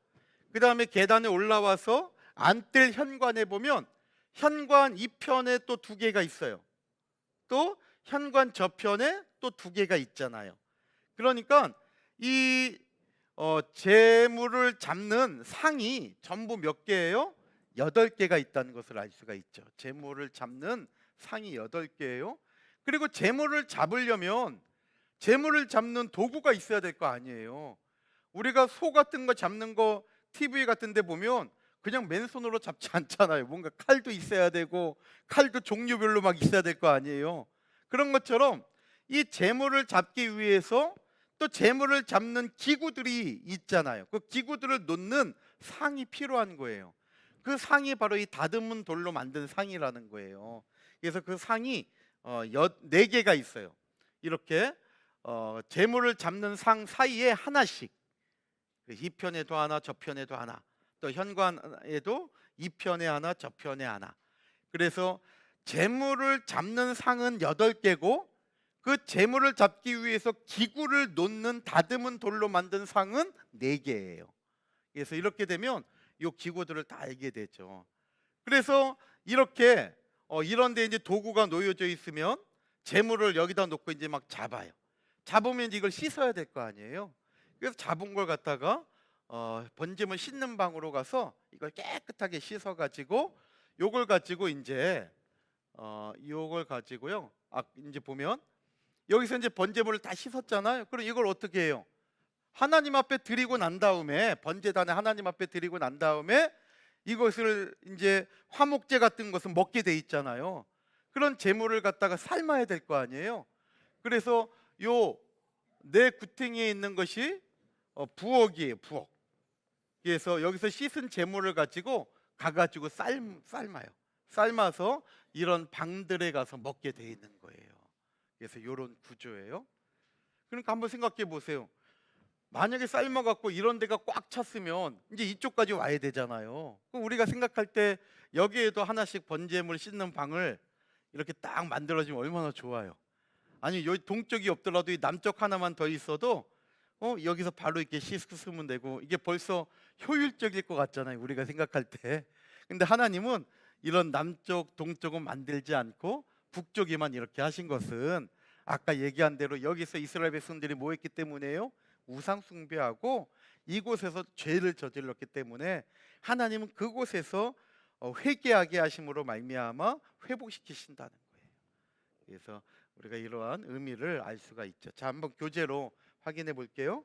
A: 그 다음에 계단에 올라와서 안뜰 현관에 보면 현관 2편에 또 2개가 있어요. 또 현관 저편에 또 2개가 있잖아요. 그러니까 이 제물을 잡는 상이 전부 몇 개예요? 8개가 있다는 것을 알 수가 있죠. 제물을 잡는 상이 8개예요. 그리고 제물을 잡으려면 제물을 잡는 도구가 있어야 될 거 아니에요. 우리가 소 같은 거 잡는 거 TV 같은 데 보면 그냥 맨손으로 잡지 않잖아요. 뭔가 칼도 있어야 되고 칼도 종류별로 막 있어야 될 거 아니에요. 그런 것처럼 이 제물을 잡기 위해서 또 제물을 잡는 기구들이 있잖아요. 그 기구들을 놓는 상이 필요한 거예요. 그 상이 바로 이 다듬은 돌로 만든 상이라는 거예요. 그래서 그 상이 4개가 있어요. 이렇게 제물을 잡는 상 사이에 하나씩, 이 편에도 하나 저편에도 하나, 또 현관에도 이 편에 하나 저편에 하나. 그래서 제물을 잡는 상은 8개고 그 제물을 잡기 위해서 기구를 놓는 다듬은 돌로 만든 상은 4개예요. 그래서 이렇게 되면 이 기구들을 다 알게 되죠. 그래서 이렇게 이런 데 이제 도구가 놓여져 있으면 제물을 여기다 놓고 이제 막 잡아요. 잡으면 이걸 씻어야 될 거 아니에요. 그래서 잡은 걸 갖다가 번제물 씻는 방으로 가서 이걸 깨끗하게 씻어 가지고 요걸 가지고 이제 요걸 가지고요. 이제 보면 여기서 이제 번제물을 다 씻었잖아요. 그럼 이걸 어떻게 해요? 하나님 앞에 드리고 난 다음에, 번제단에 하나님 앞에 드리고 난 다음에 이것을 이제 화목제 같은 것은 먹게 돼 있잖아요. 그런 제물을 갖다가 삶아야 될 거 아니에요. 그래서 요 내 구탱이에 있는 것이 부엌이에요. 부엌. 그래서 여기서 씻은 제물을 가지고 가가지고 삶아요. 삶아서 이런 방들에 가서 먹게 돼 있는 거예요. 그래서 이런 구조예요. 그러니까 한번 생각해 보세요. 만약에 삶아갖고 이런 데가 꽉 찼으면 이제 이쪽까지 와야 되잖아요. 그럼 우리가 생각할 때 여기에도 하나씩 번제물 씻는 방을 이렇게 딱 만들어지면 얼마나 좋아요. 아니 여기 동쪽이 없더라도 이 남쪽 하나만 더 있어도 여기서 바로 이렇게 씻으면 되고 이게 벌써 효율적일 것 같잖아요. 우리가 생각할 때. 근데 하나님은 이런 남쪽 동쪽은 만들지 않고 북쪽에만 이렇게 하신 것은 아까 얘기한 대로 여기서 이스라엘 백성들이 뭐 했기 때문에요? 우상 숭배하고 이곳에서 죄를 저질렀기 때문에 하나님은 그곳에서 회개하게 하심으로 말미암아 회복시키신다는 거예요. 그래서 우리가 이러한 의미를 알 수가 있죠. 자, 한번 교재로 확인해 볼게요.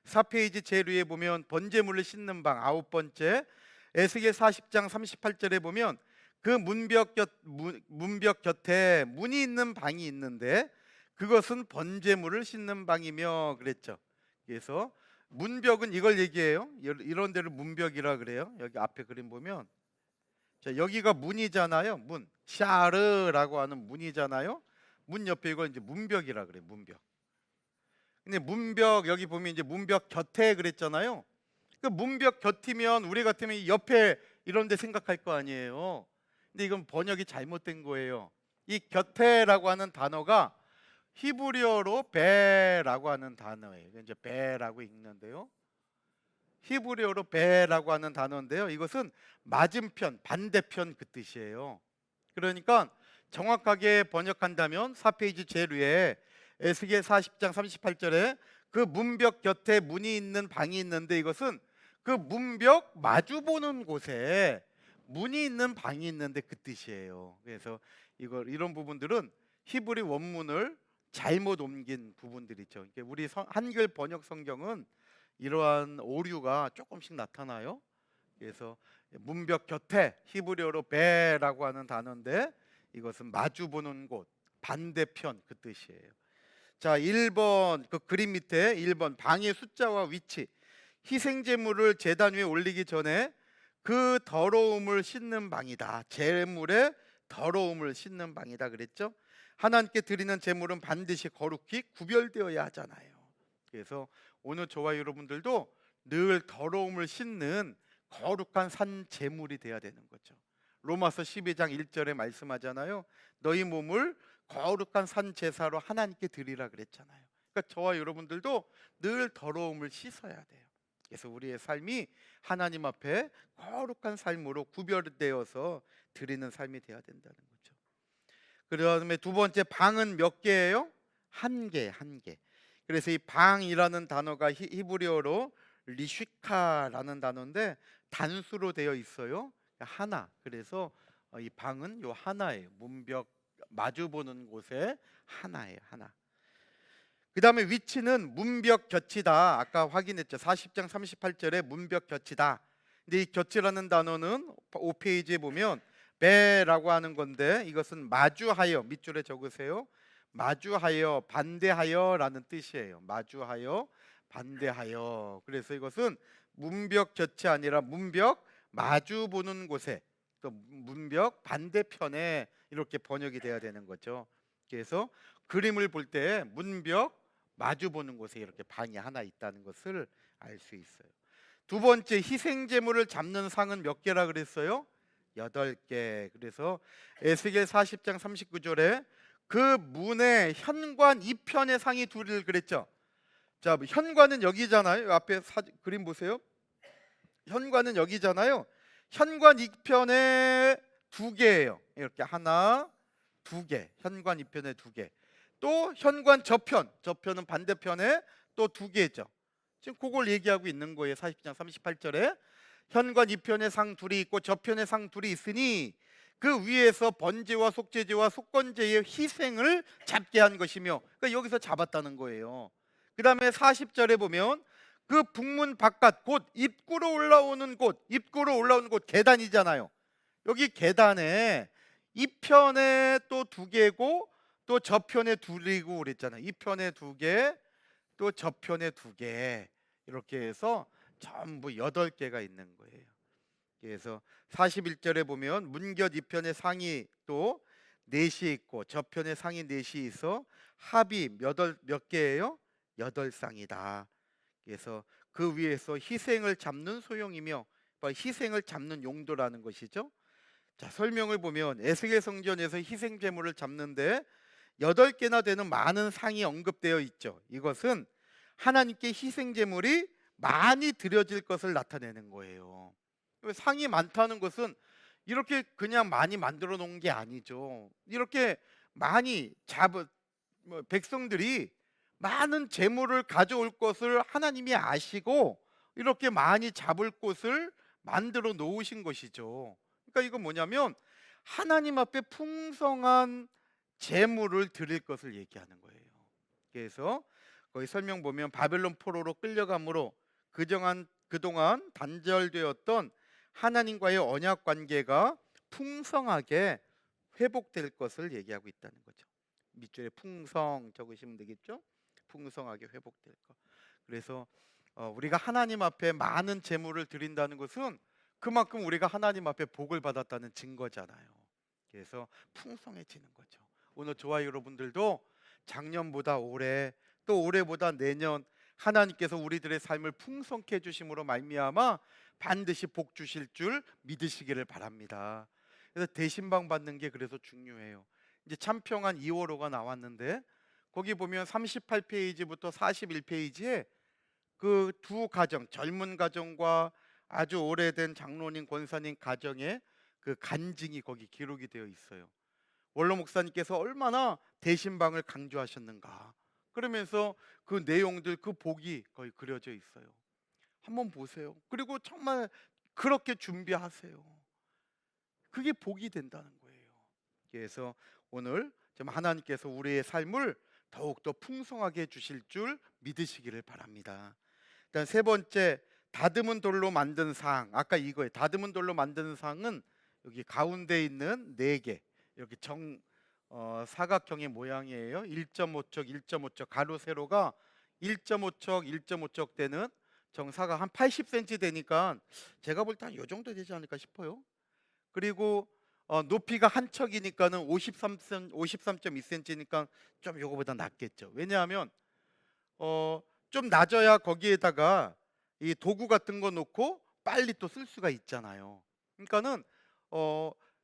A: 4페이지 제일 위에 보면 번제물을 씻는 방 9번째, 에스겔 40장 38절에 보면 그 문벽 곁에 문이 있는 방이 있는데 그것은 번제물을 씻는 방이며 그랬죠. 그래서 문벽은 이걸 얘기해요. 이런 데를 문벽이라 그래요. 여기 앞에 그림 보면 자, 여기가 문이잖아요. 문, 샤르라고 하는 문이잖아요. 문 옆에 이걸 이제 문벽이라 그래요. 문벽. 근데 문벽 여기 보면 이제 문벽 곁에 그랬잖아요. 그 문벽 곁이면 우리 같으면 이 옆에 이런 데 생각할 거 아니에요. 근데 이건 번역이 잘못된 거예요. 이 곁에라고 하는 단어가 히브리어로 베라고 하는 단어예요. 이제 베라고 읽는데요. 히브리어로 베라고 하는 단어인데요. 이것은 맞은편, 반대편 그 뜻이에요. 그러니까 정확하게 번역한다면 4페이지 제일 위에 에스겔 40장 38절에 그 문벽 곁에 문이 있는 방이 있는데 이것은 그 문벽 마주 보는 곳에 문이 있는 방이 있는데 그 뜻이에요. 그래서 이런 부분들은 히브리 원문을 잘못 옮긴 부분들이죠. 우리 한글 번역 성경은 이러한 오류가 조금씩 나타나요. 그래서 문벽 곁에 히브리어로 베라고 하는 단어인데 이것은 마주 보는 곳, 반대편 그 뜻이에요. 자, 1번 그 그림 밑에 1번 방의 숫자와 위치. 희생 제물을 제단 위에 올리기 전에 그 더러움을 씻는 방이다. 제물의 더러움을 씻는 방이다 그랬죠? 하나님께 드리는 제물은 반드시 거룩히 구별되어야 하잖아요. 그래서 오늘 저와 여러분들도 늘 더러움을 씻는 거룩한 산 제물이 돼야 되는 거죠. 로마서 12장 1절에 말씀하잖아요. 너희 몸을 거룩한 산 제사로 하나님께 드리라 그랬잖아요. 그러니까 저와 여러분들도 늘 더러움을 씻어야 돼요. 그래서 우리의 삶이 하나님 앞에 거룩한 삶으로 구별되어서 드리는 삶이 돼야 된다는 거죠. 그다음에 두 번째, 방은 몇 개예요? 한 개, 한 개. 그래서 이 방이라는 단어가 히브리어로 리슈카라는 단어인데 단수로 되어 있어요. 하나. 그래서 이 방은 요 하나예요. 문벽 마주 보는 곳에 하나예요. 하나. 그 다음에 위치는 문벽 곁이다. 아까 확인했죠. 40장 38절에 문벽 곁이다. 근데 이 곁이라는 단어는 5페이지에 보면 배라고 하는 건데 이것은 마주하여, 밑줄에 적으세요. 마주하여, 반대하여라는 뜻이에요. 마주하여, 반대하여. 그래서 이것은 문벽 곁이 아니라 문벽 마주 보는 곳에, 또 문벽 반대편에 이렇게 번역이 돼야 되는 거죠. 그래서 그림을 볼 때 문벽 마주 보는 곳에 이렇게 방이 하나 있다는 것을 알 수 있어요. 두 번째, 희생 제물을 잡는 상은 몇 개라 그랬어요? 8개. 그래서 에스겔 40장 39절에 그 문에 현관 2편의 상이 둘을 그랬죠. 자, 현관은 여기잖아요. 앞에 그림 보세요. 현관은 여기잖아요. 현관 2편에 2개예요. 이렇게 하나, 2개. 현관 2편에 2개. 또 현관 저편은 반대편에 또 2개죠. 지금 그걸 얘기하고 있는 거예요. 40장 38절에 현관 2편에 상 둘이 있고 저편에 상 둘이 있으니 그 위에서 번제와 속죄제와 속건제의 희생을 잡게 한 것이며, 그러니까 여기서 잡았다는 거예요. 그 다음에 40절에 보면 그 북문 바깥 곧 입구로 올라오는 곳 계단이잖아요. 여기 계단에 이 편에 또 2개고 또 저편에 2개고 그랬잖아요. 이 편에 2개, 또 저편에 2개, 이렇게 해서 전부 8개가 있는 거예요. 그래서 41절에 보면 문곁 2편에 상이 또 4시 있고 저편에 상이 4시 있어 합이 몇 개예요? 8쌍이다. 그래서 그 위에서 희생을 잡는 소용이며 희생을 잡는 용도라는 것이죠. 자, 설명을 보면 에스겔 성전에서 희생 제물을 잡는데 8개나 되는 많은 상이 언급되어 있죠. 이것은 하나님께 희생 제물이 많이 드려질 것을 나타내는 거예요. 상이 많다는 것은 이렇게 그냥 많이 만들어 놓은 게 아니죠. 이렇게 많이 백성들이 많은 재물을 가져올 것을 하나님이 아시고 이렇게 많이 잡을 곳을 만들어 놓으신 것이죠. 그러니까 이건 뭐냐면 하나님 앞에 풍성한 재물을 드릴 것을 얘기하는 거예요. 그래서 거기 설명 보면 바벨론 포로로 끌려감으로 그동안 단절되었던 하나님과의 언약 관계가 풍성하게 회복될 것을 얘기하고 있다는 거죠. 밑줄에 풍성 적으시면 되겠죠? 풍성하게 회복될 것. 그래서 우리가 하나님 앞에 많은 재물을 드린다는 것은 그만큼 우리가 하나님 앞에 복을 받았다는 증거잖아요. 그래서 풍성해지는 거죠. 오늘 저와 여러분들도 작년보다 올해 또 올해보다 내년 하나님께서 우리들의 삶을 풍성케 해주심으로 말미암아 반드시 복 주실 줄 믿으시기를 바랍니다. 그래서 대신방 받는 게 그래서 중요해요. 이제 참평한 2월호가 나왔는데 거기 보면 38페이지부터 41페이지에 그 두 가정, 젊은 가정과 아주 오래된 장로님, 권사님 가정의 그 간증이 거기 기록이 되어 있어요. 원로 목사님께서 얼마나 대신방을 강조하셨는가. 그러면서 그 내용들, 그 복이 거의 그려져 있어요. 한번 보세요. 그리고 정말 그렇게 준비하세요. 그게 복이 된다는 거예요. 그래서 오늘 좀 하나님께서 우리의 삶을 더욱더 풍성하게 해 주실 줄 믿으시기를 바랍니다. 일단 세 번째, 다듬은 돌로 만든 상. 아까 이거예요. 다듬은 돌로 만든 상은 여기 가운데 있는 네 개, 이렇게 사각형의 모양이에요. 1.5척 1.5척 가로 세로가 1.5척 1.5척 되는 정사각 한 80cm 되니까 제가 볼 때 한 요 정도 되지 않을까 싶어요. 그리고 높이가 한 척이니까는 53.2cm니까 좀 요거보다 낫겠죠. 왜냐하면 좀 낮아야 거기에다가 이 도구 같은 거 놓고 빨리 또 쓸 수가 있잖아요. 그러니까는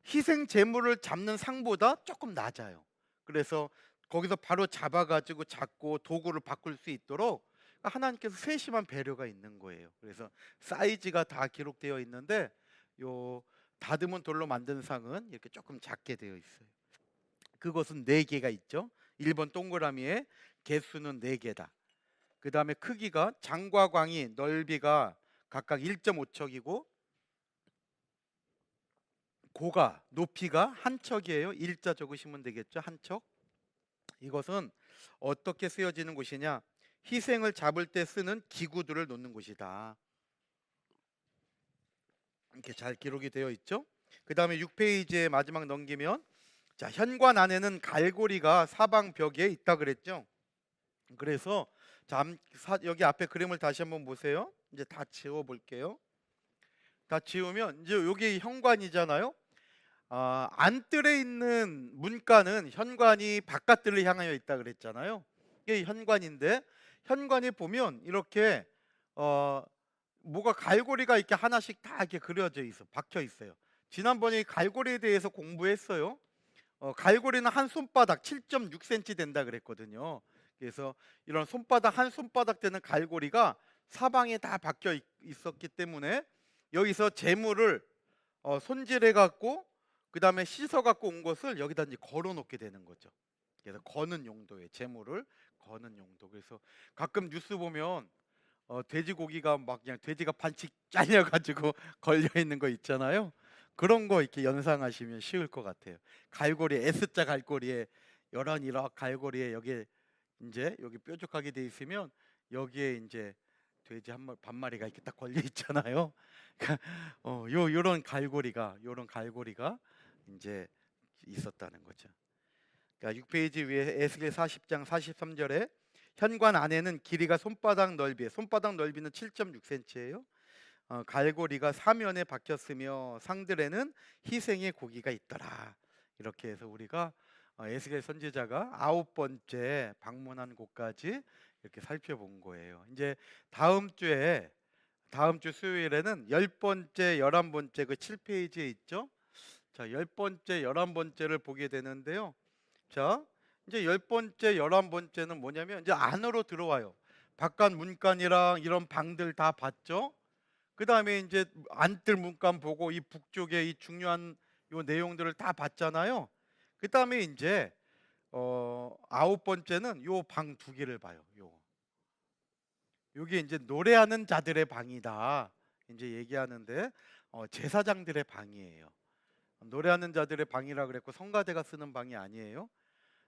A: 희생 제물을 잡는 상보다 조금 낮아요. 그래서 거기서 바로 잡아가지고 잡고 도구를 바꿀 수 있도록 하나님께서 세심한 배려가 있는 거예요. 그래서 사이즈가 다 기록되어 있는데 요 다듬은 돌로 만든 상은 이렇게 조금 작게 되어 있어요. 그것은 네 개가 있죠. 1번 동그라미에 개수는 네 개다. 그 다음에 크기가 장과 광이 넓이가 각각 1.5척이고 고가 높이가 한 척이에요. 일자 적으시면 되겠죠. 한 척. 이것은 어떻게 쓰여지는 곳이냐? 희생을 잡을 때 쓰는 기구들을 놓는 곳이다. 이렇게 잘 기록이 되어 있죠. 그 다음에 6페이지에 마지막 넘기면 자, 현관 안에는 갈고리가 사방 벽에 있다 그랬죠. 그래서 여기 앞에 그림을 다시 한번 보세요. 이제 다 지워 볼게요. 다 지우면 이제 여기 현관이잖아요. 안뜰에 있는 문간은 현관이 바깥뜰을 향하여 있다 그랬잖아요. 이게 현관인데 현관에 보면 이렇게 뭐가 갈고리가 이렇게 하나씩 다 이렇게 그려져 있어, 박혀 있어요. 지난번에 갈고리에 대해서 공부했어요. 갈고리는 한 손바닥 7.6cm 된다 그랬거든요. 그래서 이런 손바닥 한 손바닥 되는 갈고리가 사방에 다 박혀 있었기 때문에 여기서 재물을 손질해 갖고 그 다음에 씻어 갖고 온 것을 여기다 이제 걸어 놓게 되는 거죠. 그래서 거는 용도의 재물을 거는 용도. 그래서 가끔 뉴스 보면 돼지고기가 막 그냥 돼지가 반씩 잘려 가지고 걸려 있는 거 있잖아요. 그런 거 이렇게 연상하시면 쉬울 것 같아요. 갈고리 S자 갈고리에 이런 갈고리에 여기 이제 여기 뾰족하게 돼 있으면 여기에 이제 돼지 반마리가 이렇게 딱 걸려 있잖아요. 요런 갈고리가 이제 있었다는 거죠. 그러니까 6페이지 위에 에스겔 40장 43절에 현관 안에는 길이가 손바닥 넓이는 7.6cm예요. 갈고리가 사면에 박혔으며 상들에는 희생의 고기가 있더라. 이렇게 해서 우리가 에스겔 선지자가 9번째 방문한 곳까지 이렇게 살펴본 거예요. 이제 다음 주 수요일에는 10번째, 11번째 그 7페이지에 있죠. 자, 10번째, 11번째를 보게 되는데요. 자, 이제 10번째, 11번째는 뭐냐면 이제 안으로 들어와요. 바깥 문간이랑 이런 방들 다 봤죠. 그 다음에 이제 안뜰 문간 보고 이 북쪽에 이 중요한 요 내용들을 다 봤잖아요. 그 다음에 이제 9번째는 요 방 두 개를 봐요. 요게 이제 노래하는 자들의 방이다. 이제 얘기하는데 제사장들의 방이에요. 노래하는 자들의 방이라 그랬고 성가대가 쓰는 방이 아니에요.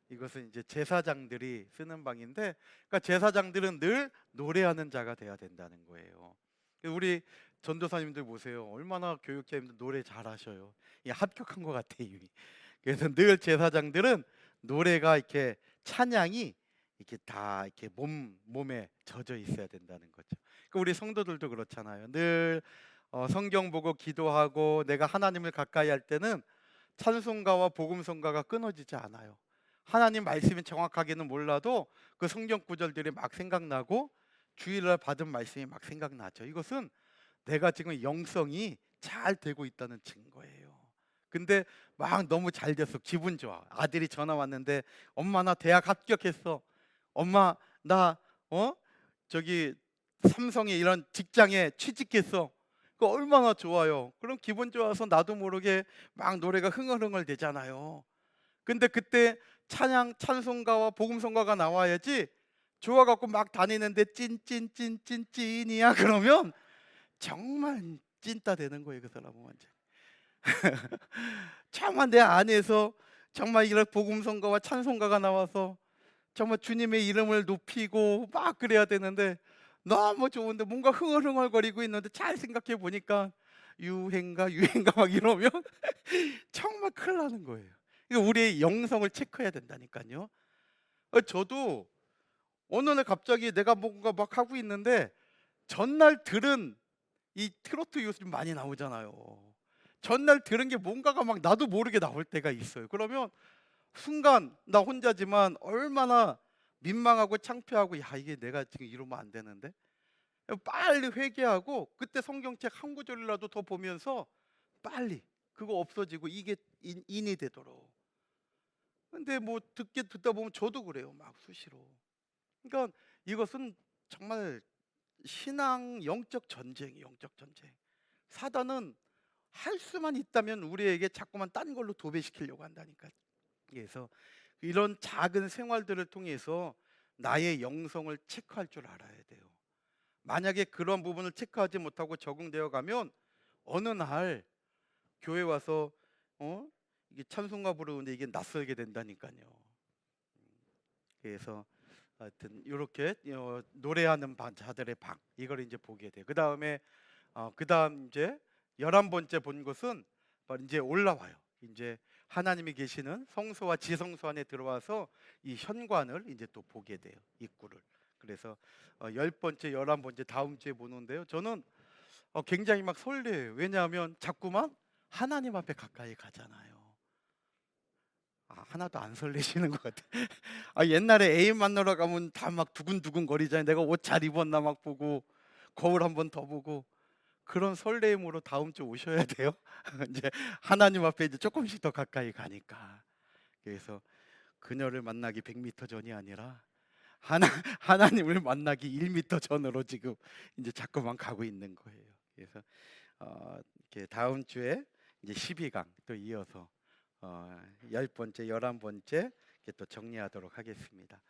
A: 이것은 이제 제사장들이 쓰는 방인데, 그러니까 제사장들은 늘 노래하는 자가 돼야 된다는 거예요. 우리 전도사님들 보세요. 얼마나 교육자님들 노래 잘하셔요. 합격한 것 같아 이미. 그래서 늘 제사장들은 노래가 이렇게 찬양이 이렇게 다 이렇게 몸에 젖어 있어야 된다는 거죠. 그러니까 우리 성도들도 그렇잖아요. 늘 성경 보고 기도하고 내가 하나님을 가까이 할 때는 찬송가와 복음성가가 끊어지지 않아요. 하나님 말씀이 정확하게는 몰라도 그 성경 구절들이 막 생각나고 주일날 받은 말씀이 막 생각나죠. 이것은 내가 지금 영성이 잘 되고 있다는 증거예요. 근데 막 너무 잘 돼서 기분 좋아. 아들이 전화 왔는데 엄마 나 대학 합격했어. 엄마 나 저기 삼성의 이런 직장에 취직했어. 그 얼마나 좋아요. 그럼 기분 좋아서 나도 모르게 막 노래가 흥얼흥얼 되잖아요. 근데 그때 찬양 찬송가와 복음성가가 나와야지 좋아갖고 막 다니는데 찐찐찐찐찐이야 그러면 정말 찐따 되는 거예요 그 사람은 완전. 정말 내 안에서 정말 이런 복음성가와 찬송가가 나와서 정말 주님의 이름을 높이고 막 그래야 되는데 너무 좋은데 뭔가 흥얼흥얼거리고 있는데 잘 생각해 보니까 유행가 막 이러면 정말 큰일 나는 거예요. 이거 우리의 영성을 체크해야 된다니까요. 저도 어느 날 갑자기 내가 뭔가 막 하고 있는데 전날 들은 이 트로트 요즘 많이 나오잖아요. 전날 들은 게 뭔가가 막 나도 모르게 나올 때가 있어요. 그러면 순간 나 혼자지만 얼마나 민망하고 창피하고 야 이게 내가 지금 이러면 안 되는데 빨리 회개하고 그때 성경책 한 구절이라도 더 보면서 빨리 그거 없어지고 이게 인이 되도록. 근데 뭐 듣다 보면 저도 그래요 막 수시로. 그러니까 이것은 정말 신앙 영적 전쟁이 영적 전쟁. 사단은 할 수만 있다면 우리에게 자꾸만 딴 걸로 도배시키려고 한다니까. 그래서 이런 작은 생활들을 통해서 나의 영성을 체크할 줄 알아야 돼요. 만약에 그런 부분을 체크하지 못하고 적응되어 가면 어느 날 교회 와서 어 이게 찬송가 부르는데 이게 낯설게 된다니까요. 그래서 하여튼 이렇게 노래하는 자들의 방 이걸 이제 보게 돼요. 그다음에 그다음 이제 11번째 본 것은 바로 이제 올라와요. 이제 하나님이 계시는 성소와 지성소 안에 들어와서 이 현관을 이제 또 보게 돼요. 입구를. 그래서 10번째, 11번째 다음 주에 보는데요. 저는 굉장히 막 설레요. 왜냐하면 자꾸만 하나님 앞에 가까이 가잖아요. 하나도 안 설레시는 것 같아. 옛날에 애인 만나러 가면 다 막 두근두근 거리잖아요. 내가 옷 잘 입었나 막 보고 거울 한번 더 보고 그런 설레임으로 다음 주 오셔야 돼요. 이제 하나님 앞에 이제 조금씩 더 가까이 가니까. 그래서 그녀를 만나기 100m 전이 아니라 하나 하나님을 만나기 1m 전으로 지금 이제 자꾸만 가고 있는 거예요. 그래서 이렇게 다음 주에 이제 12강 또 이어서 10번째, 11번째 이렇게 또 정리하도록 하겠습니다.